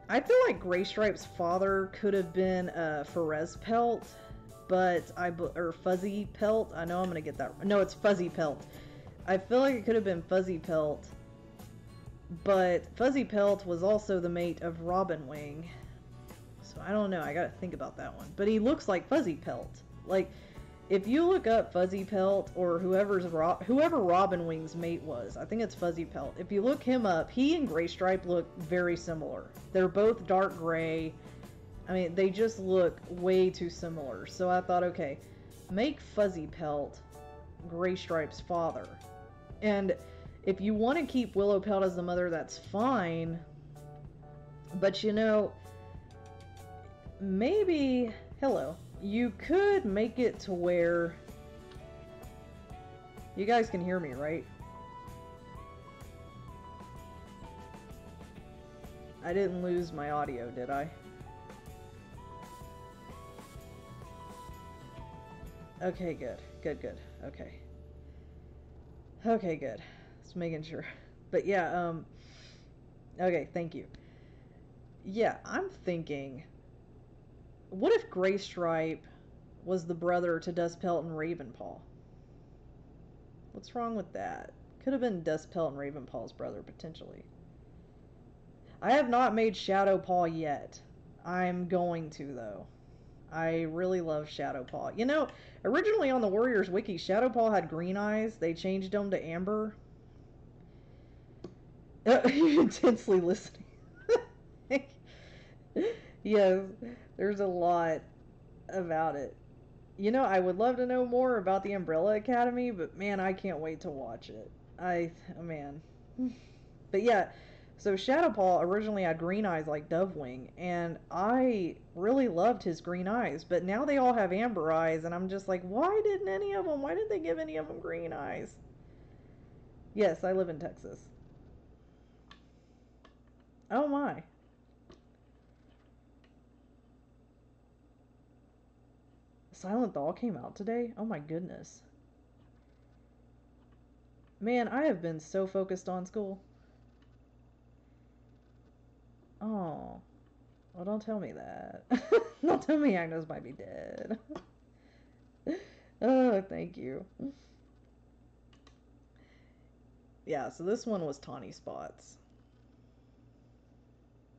I feel like Graystripe's father could have been Ferezpelt, or Fuzzy Pelt. I know I'm gonna get that. No, it's Fuzzy Pelt. I feel like it could have been Fuzzy Pelt, but Fuzzy Pelt was also the mate of Robin Wing. So I don't know. I gotta think about that one. But he looks like Fuzzy Pelt. Like, if you look up Fuzzy Pelt or whoever Robin Wing's mate was, I think it's Fuzzy Pelt. If you look him up, he and Graystripe look very similar. They're both dark gray. I mean, they just look way too similar. So I thought, okay, make Fuzzy Pelt Graystripe's father. And if you want to keep Willowpelt as the mother, that's fine. But you know, maybe, hello, you could make it to where, you guys can hear me, right? I didn't lose my audio, did I? Okay, good. Good. Okay. Okay, good. Just making sure. But yeah, okay, thank you. Yeah, I'm thinking, what if Graystripe was the brother to Dustpelt and Ravenpaw? What's wrong with that? Could have been Dustpelt and Ravenpaw's brother, potentially. I have not made Shadowpaw yet. I'm going to, though. I really love Shadowpaw. You know, originally on the Warriors wiki, Shadowpaw had green eyes. They changed them to amber. You're intensely listening. Yes, there's a lot about it. You know, I would love to know more about the Umbrella Academy, but man, I can't wait to watch it. Man. But yeah, so Shadowpaw originally had green eyes like Dovewing, and I really loved his green eyes, but now they all have amber eyes, and I'm just like, why didn't they give any of them green eyes? Yes, I live in Texas. Oh my. Silent Doll came out today? Oh my goodness. Man, I have been so focused on school. Oh. Well, don't tell me that. Don't tell me Agnes might be dead. Oh, thank you. Yeah, so this one was Tawny Spots.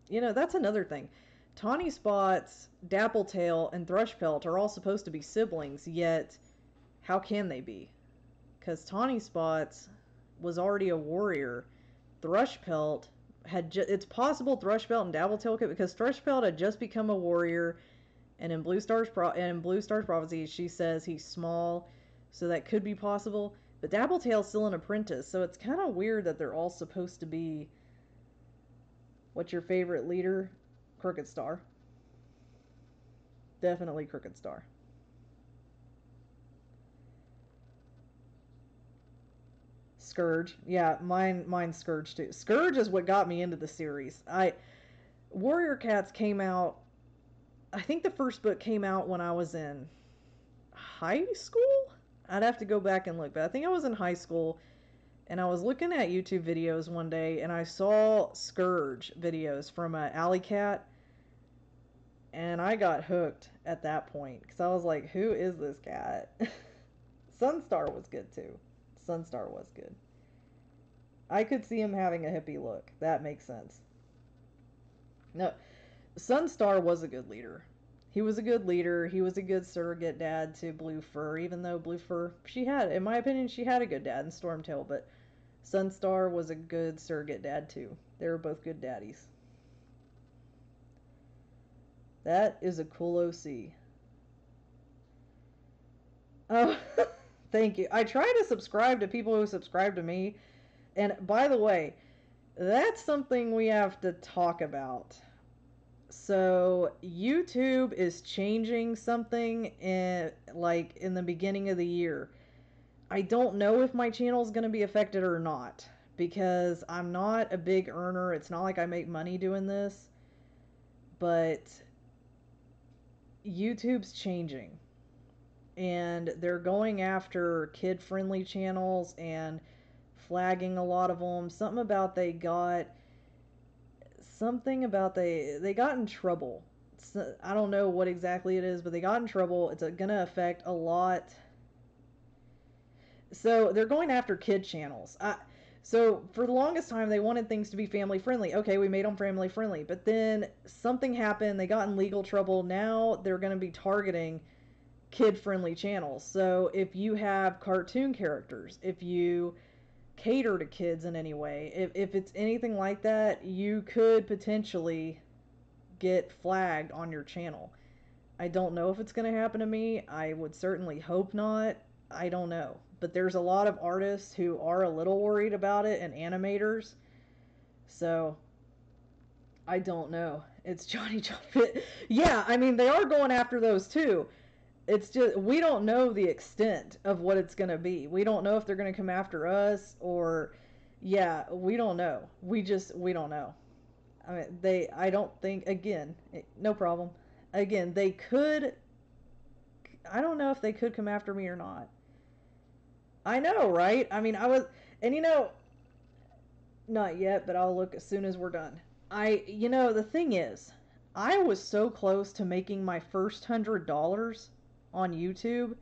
You know, that's another thing. Tawny Spots, Dappletail, and Thrushpelt are all supposed to be siblings, yet how can they be? Because Tawny Spots was already a warrior. Thrushpelt had it's possible Thrushpelt and Dappletail could, because Thrushpelt had just become a warrior, and in Blue Star's Prophecy, she says he's small, so that could be possible. But Dappletail's still an apprentice, so it's kind of weird that they're all supposed to be. What's your favorite leader? Crooked Star. Definitely Crooked Star. Scourge. Yeah, mine's Scourge too. Scourge is what got me into the series. Warrior Cats came out, I think the first book came out when I was in high school? I'd have to go back and look, but I think I was in high school, and I was looking at YouTube videos one day, and I saw Scourge videos from Alley Cat, and I got hooked at that point, because I was like, who is this cat? Sunstar was good too. Sunstar was good. I could see him having a hippie look. That makes sense. No, Sunstar was a good leader. He was a good leader. He was a good surrogate dad to Blue Fur, even though Blue Fur, in my opinion, she had a good dad in Stormtail, but Sunstar was a good surrogate dad too. They were both good daddies. That is a cool OC. Oh, thank you. I try to subscribe to people who subscribe to me. And by the way, that's something we have to talk about. So, YouTube is changing something in the beginning of the year. I don't know if my channel is going to be affected or not because I'm not a big earner. It's not like I make money doing this, but YouTube's changing. And they're going after kid-friendly channels and flagging a lot of them. Something about they got in trouble. I don't know what exactly it is, but they got in trouble. It's going to affect a lot. So they're going after kid channels. So for the longest time, they wanted things to be family friendly. Okay, we made them family friendly, but then something happened. They got in legal trouble. Now they're going to be targeting kid friendly channels. So if you have cartoon characters, if you cater to kids in any way, if it's anything like that, you could potentially get flagged on your channel. I don't know if it's going to happen to me. I would certainly hope not. I don't know. But there's a lot of artists who are a little worried about it and animators. So I don't know. It's Johnny Jump It. Yeah, I mean, they are going after those too. It's just, we don't know the extent of what it's going to be. We don't know if they're going to come after us or, yeah, we don't know. We don't know. I mean, I don't think, again, no problem. Again, they could, I don't know if they could come after me or not. I know, right? I mean, and not yet, but I'll look as soon as we're done. The thing is, I was so close to making my first $100 on YouTube,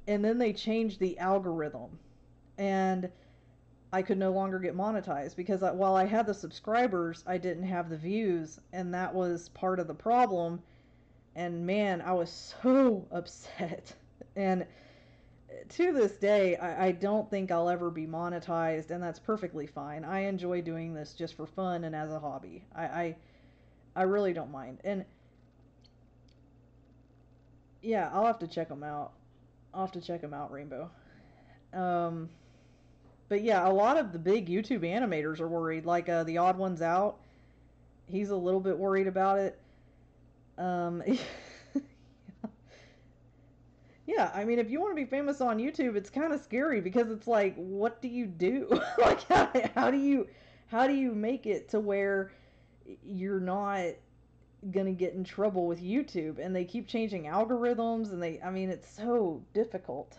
and then they changed the algorithm, and I could no longer get monetized because while I had the subscribers, I didn't have the views, and that was part of the problem. And man, I was so upset. And to this day, I don't think I'll ever be monetized, and that's perfectly fine. I enjoy doing this just for fun and as a hobby. I really don't mind. And yeah, I'll have to check them out. I'll have to check them out, Rainbow. Um, but yeah, a lot of the big YouTube animators are worried. Like the Odd Ones Out, he's a little bit worried about it. Um, Yeah, I mean, if you want to be famous on YouTube, it's kind of scary because it's like, what do you do? Like, how do you make it to where you're not gonna get in trouble with YouTube? And they keep changing algorithms, and I mean, it's so difficult.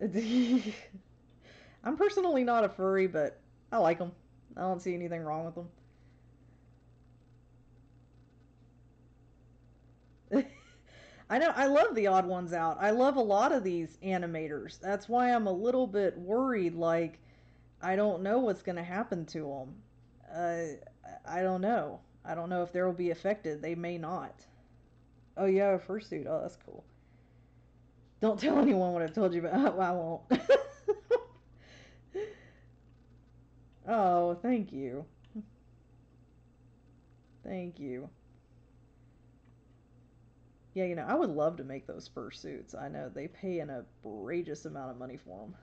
I'm personally not a furry, but I like them. I don't see anything wrong with them. I know, I love the Odd Ones Out. I love a lot of these animators. That's why I'm a little bit worried. Like, I don't know what's going to happen to them. I don't know. I don't know if they will be affected. They may not. Oh, you have a fursuit. Oh, that's cool. Don't tell anyone what I've told you about. Well, I won't. Oh, thank you. Thank you. Yeah, I would love to make those fursuits. I know they pay an outrageous amount of money for them.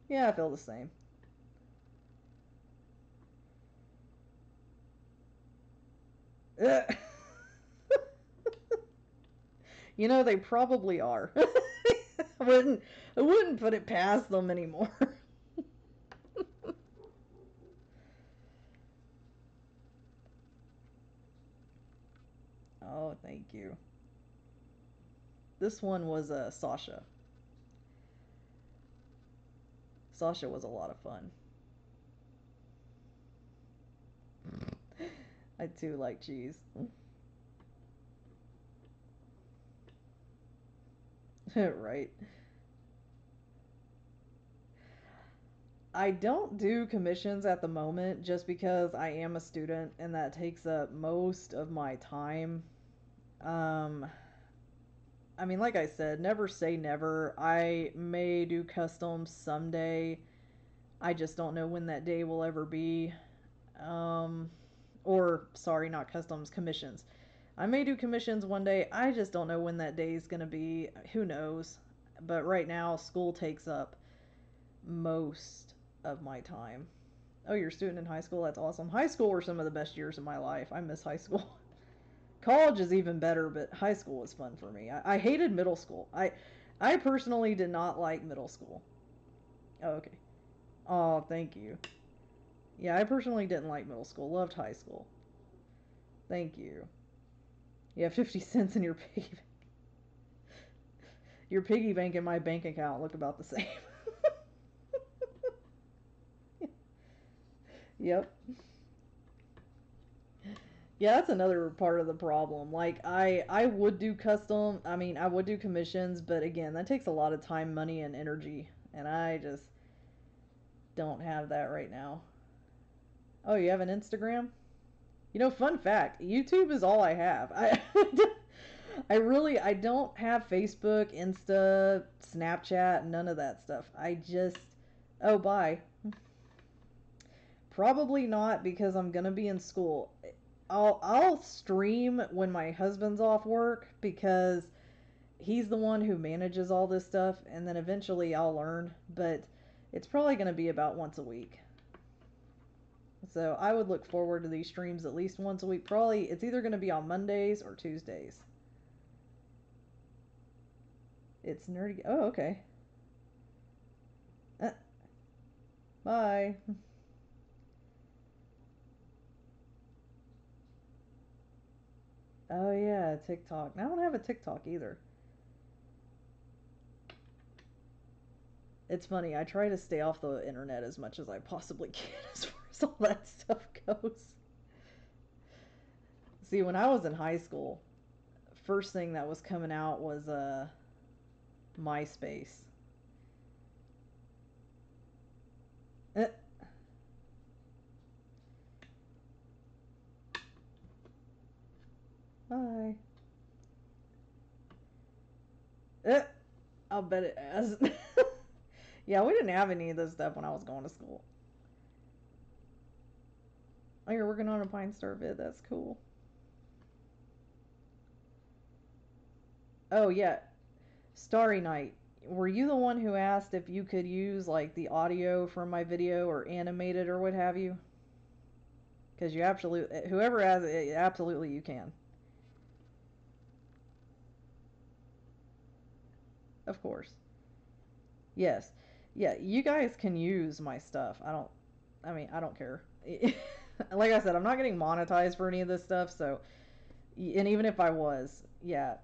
Yeah, I feel the same. They probably are. I wouldn't put it past them anymore. Oh, thank you. This one was Sasha. Sasha was a lot of fun. I too like cheese. Right. I don't do commissions at the moment just because I am a student and that takes up most of my time. Um, I mean, like I said, never say never. I may do customs someday. I just don't know when that day will ever be. Um, or, sorry, not customs, commissions. I may do commissions one day. I just don't know when that day is going to be. Who knows? But right now, school takes up most of my time. Oh, you're a student in high school? That's awesome. High school were some of the best years of my life. I miss high school. College is even better, but high school was fun for me. I hated middle school. I personally did not like middle school. Oh, okay. Oh, thank you. Yeah, I personally didn't like middle school. Loved high school. Thank you. Yeah, 50 cents in your piggy bank. Your piggy bank and my bank account look about the same. Yep. Yeah, that's another part of the problem. Like I would do custom, I would do commissions, but again, that takes a lot of time, money, and energy, and I just don't have that right now. Oh, you have an Instagram? Fun fact, YouTube is all I have. I don't have Facebook, Insta, Snapchat, none of that stuff. Oh, bye. Probably not because I'm gonna be in school. I'll stream when my husband's off work because he's the one who manages all this stuff, and then eventually I'll learn, but it's probably gonna be about once a week. So I would look forward to these streams at least once a week. Probably it's either gonna be on Mondays or Tuesdays. It's nerdy. Oh, okay. Bye. Oh yeah, TikTok. I don't have a TikTok either. It's funny, I try to stay off the internet as much as I possibly can as far as all that stuff goes. See, when I was in high school, first thing that was coming out was MySpace. Eh. Bye. I'll bet it has. Yeah, we didn't have any of this stuff when I was going to school. Oh, you're working on a Pine Star vid. That's cool. Oh, yeah. Starry Night. Were you the one who asked if you could use, like, the audio from my video or animate it or what have you? Because you absolutely... Whoever has it, absolutely you can. Of course. Yes. Yeah, you guys can use my stuff. I don't care. Like I said, I'm not getting monetized for any of this stuff, so, and even if I was, yeah.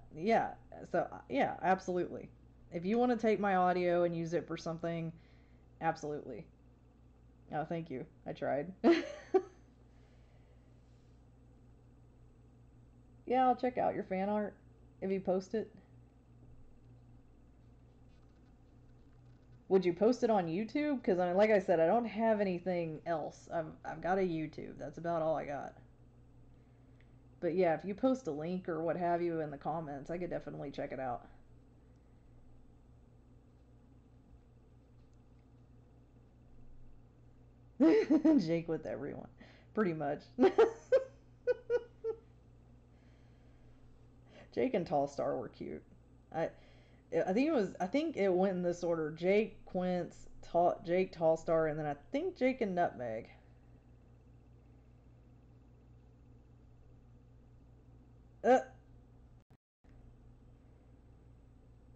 So, yeah, absolutely. If you want to take my audio and use it for something, absolutely. Oh, thank you. I tried. Yeah, I'll check out your fan art if you post it. Would you post it on YouTube? Because like I said, I don't have anything else. I've got a YouTube. That's about all I got. But yeah, if you post a link or what have you in the comments, I could definitely check it out. Jake with everyone, pretty much. Jake and Tall Star were cute. I think it went in this order: Jake, Quince, Jake, Tall Star, and then I think Jake and Nutmeg. Uh,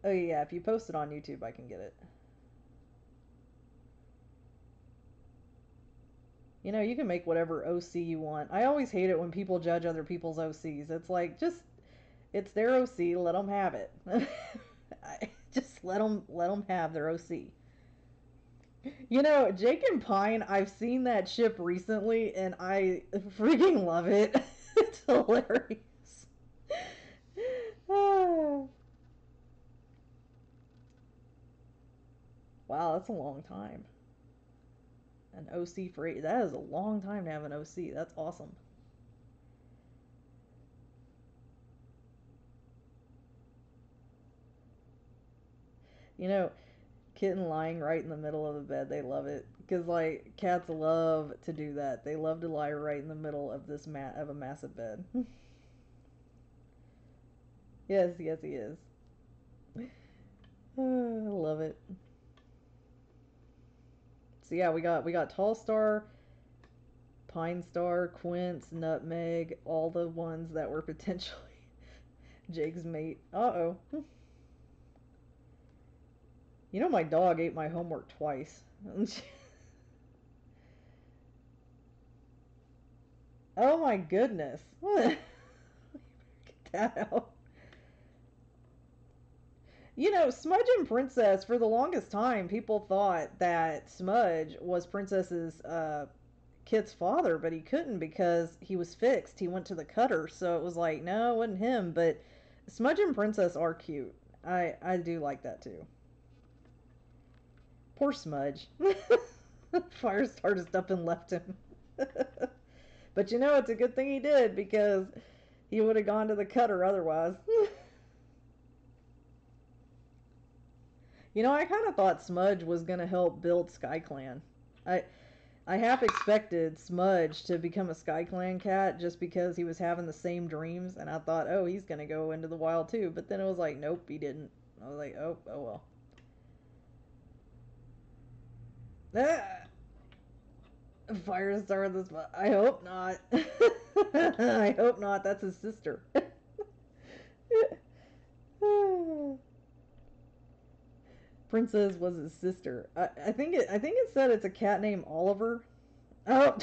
oh yeah, if you post it on YouTube, I can get it. You can make whatever OC you want. I always hate it when people judge other people's OCs. It's like, it's their OC, let them have it. Just let them have their OC. Jake and Pine, I've seen that ship recently, and I freaking love it. It's hilarious. Wow, that's a long time. An OC for 8. That is a long time to have an OC. That's awesome. You know, kitten lying right in the middle of the bed. They love it because like cats love to do that. They love to lie right in the middle of this mat of a massive bed. Yes, yes, he is. I love it. So yeah, we got Tall Star, Pine Star, Quince, Nutmeg, all the ones that were potentially Jake's mate. Uh-oh. You know my dog ate my homework twice. Oh my goodness. Get that out. You know, Smudge and Princess, for the longest time, people thought that Smudge was Princess's kid's father, but he couldn't because he was fixed. He went to the cutter, so it was like, no, it wasn't him. But Smudge and Princess are cute. I do like that too. Poor Smudge. Firestar just up and left him. But you know, it's a good thing he did because he would have gone to the cutter otherwise. You know, I kind of thought Smudge was going to help build SkyClan. I I half expected Smudge to become a SkyClan cat just because he was having the same dreams, and I thought, oh, he's going to go into the wild too. But then it was like, nope, he didn't. I was like, oh well. Ah! Firestar this. I hope not. I hope not. That's his sister. Princess was his sister. I think it said it's a cat named Oliver. Oh.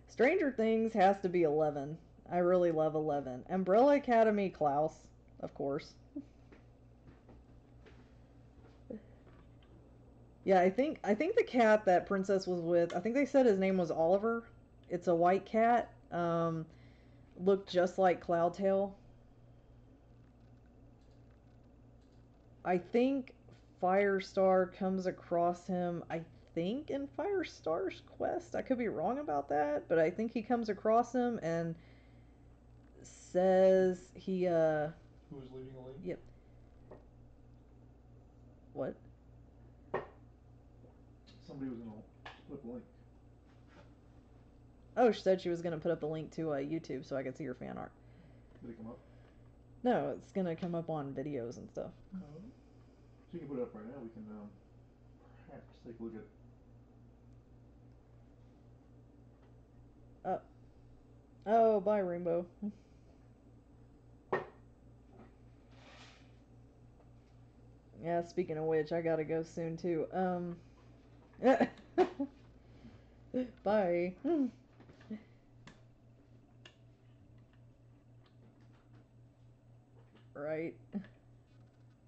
Stranger Things has to be 11. I really love 11. Umbrella Academy Klaus, of course. Yeah, I think the cat that Princess was with, I think they said his name was Oliver. It's a white cat. Looked just like Cloudtail. I think Firestar comes across him, I think, in Firestar's quest. I could be wrong about that, but I think he comes across him and says Who was leaving a link? Yep. What? Somebody was gonna put a link. Oh, she said she was going to put up a link to YouTube so I could see her fan art. Did it come up? No, it's going to come up on videos and stuff. So you can put it up right now. We can perhaps take a look at it. Oh, bye, Rainbow. Yeah, speaking of which, I gotta go soon too. Bye. Right.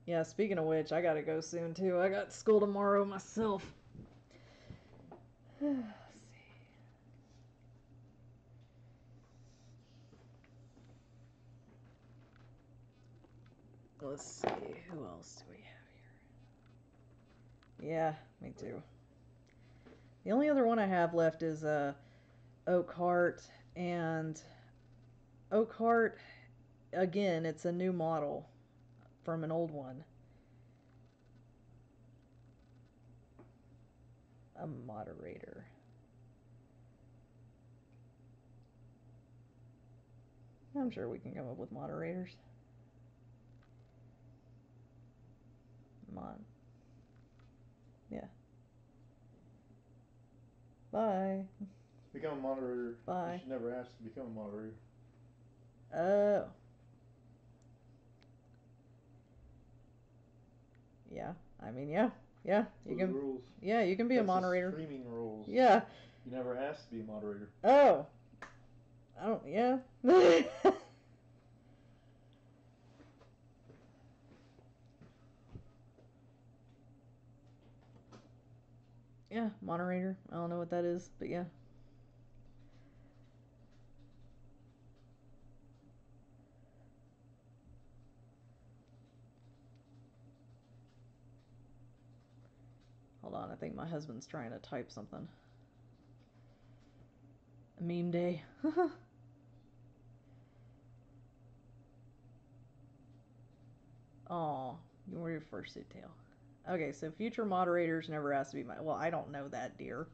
Yeah, speaking of which, I gotta go soon too. I got school tomorrow myself. Let's see. Let's see. Who else do we have here? Yeah, me too. The only other one I have left is Oakheart, and Oakheart, again, it's a new model from an old one. A moderator. I'm sure we can come up with moderators. Mod. Yeah. Bye. Become a moderator. Bye. You should never ask to become a moderator. Oh. Yeah. I mean, yeah. Yeah. You can. Rules. Yeah, you can be a moderator. Streaming rules. Yeah. You never asked to be a moderator. Oh. I don't. Yeah. Yeah, moderator. I don't know what that is, but yeah. Hold on, I think my husband's trying to type something. A meme day. Aw, you were your first suit tail. Okay, so future moderators never asked to be my. Well, I don't know that, dear.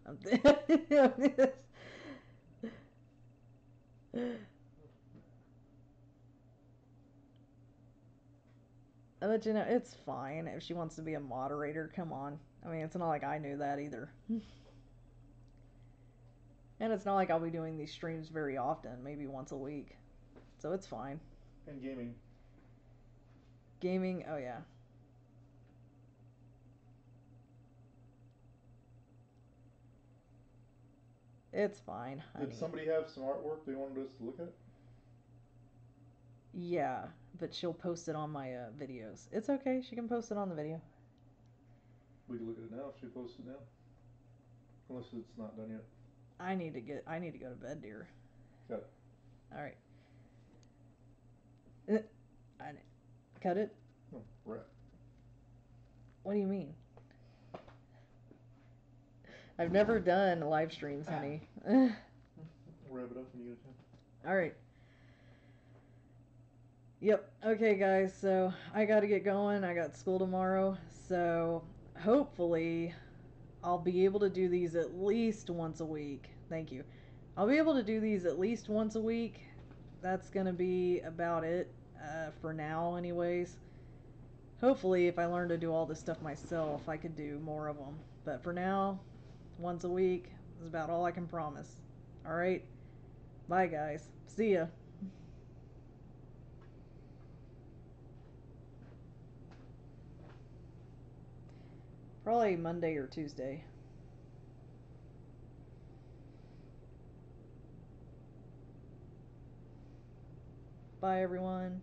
But you know, it's fine if she wants to be a moderator. Come on. I mean, it's not like I knew that either. And it's not like I'll be doing these streams very often, maybe once a week. So it's fine. And gaming. Gaming, oh yeah. It's fine, honey. Did somebody have some artwork they wanted us to look at? Yeah, but she'll post it on my videos. It's okay, she can post it on the video. We can look at it now if she posts it now. Unless it's not done yet. I need to go to bed, dear. Got it. Alright. Cut it? No, wrap. What do you mean? I've never done live streams, honey. Wrap it up when you get a chance. Alright. Yep. Okay, guys, so I gotta get going. I got school tomorrow. So hopefully I'll be able to do these at least once a week. Thank you. I'll be able to do these at least once a week. That's gonna be about it for now, anyways. Hopefully, if I learn to do all this stuff myself, I could do more of them. But for now, once a week is about all I can promise. Alright? Bye, guys. See ya. Probably Monday or Tuesday. Bye, everyone.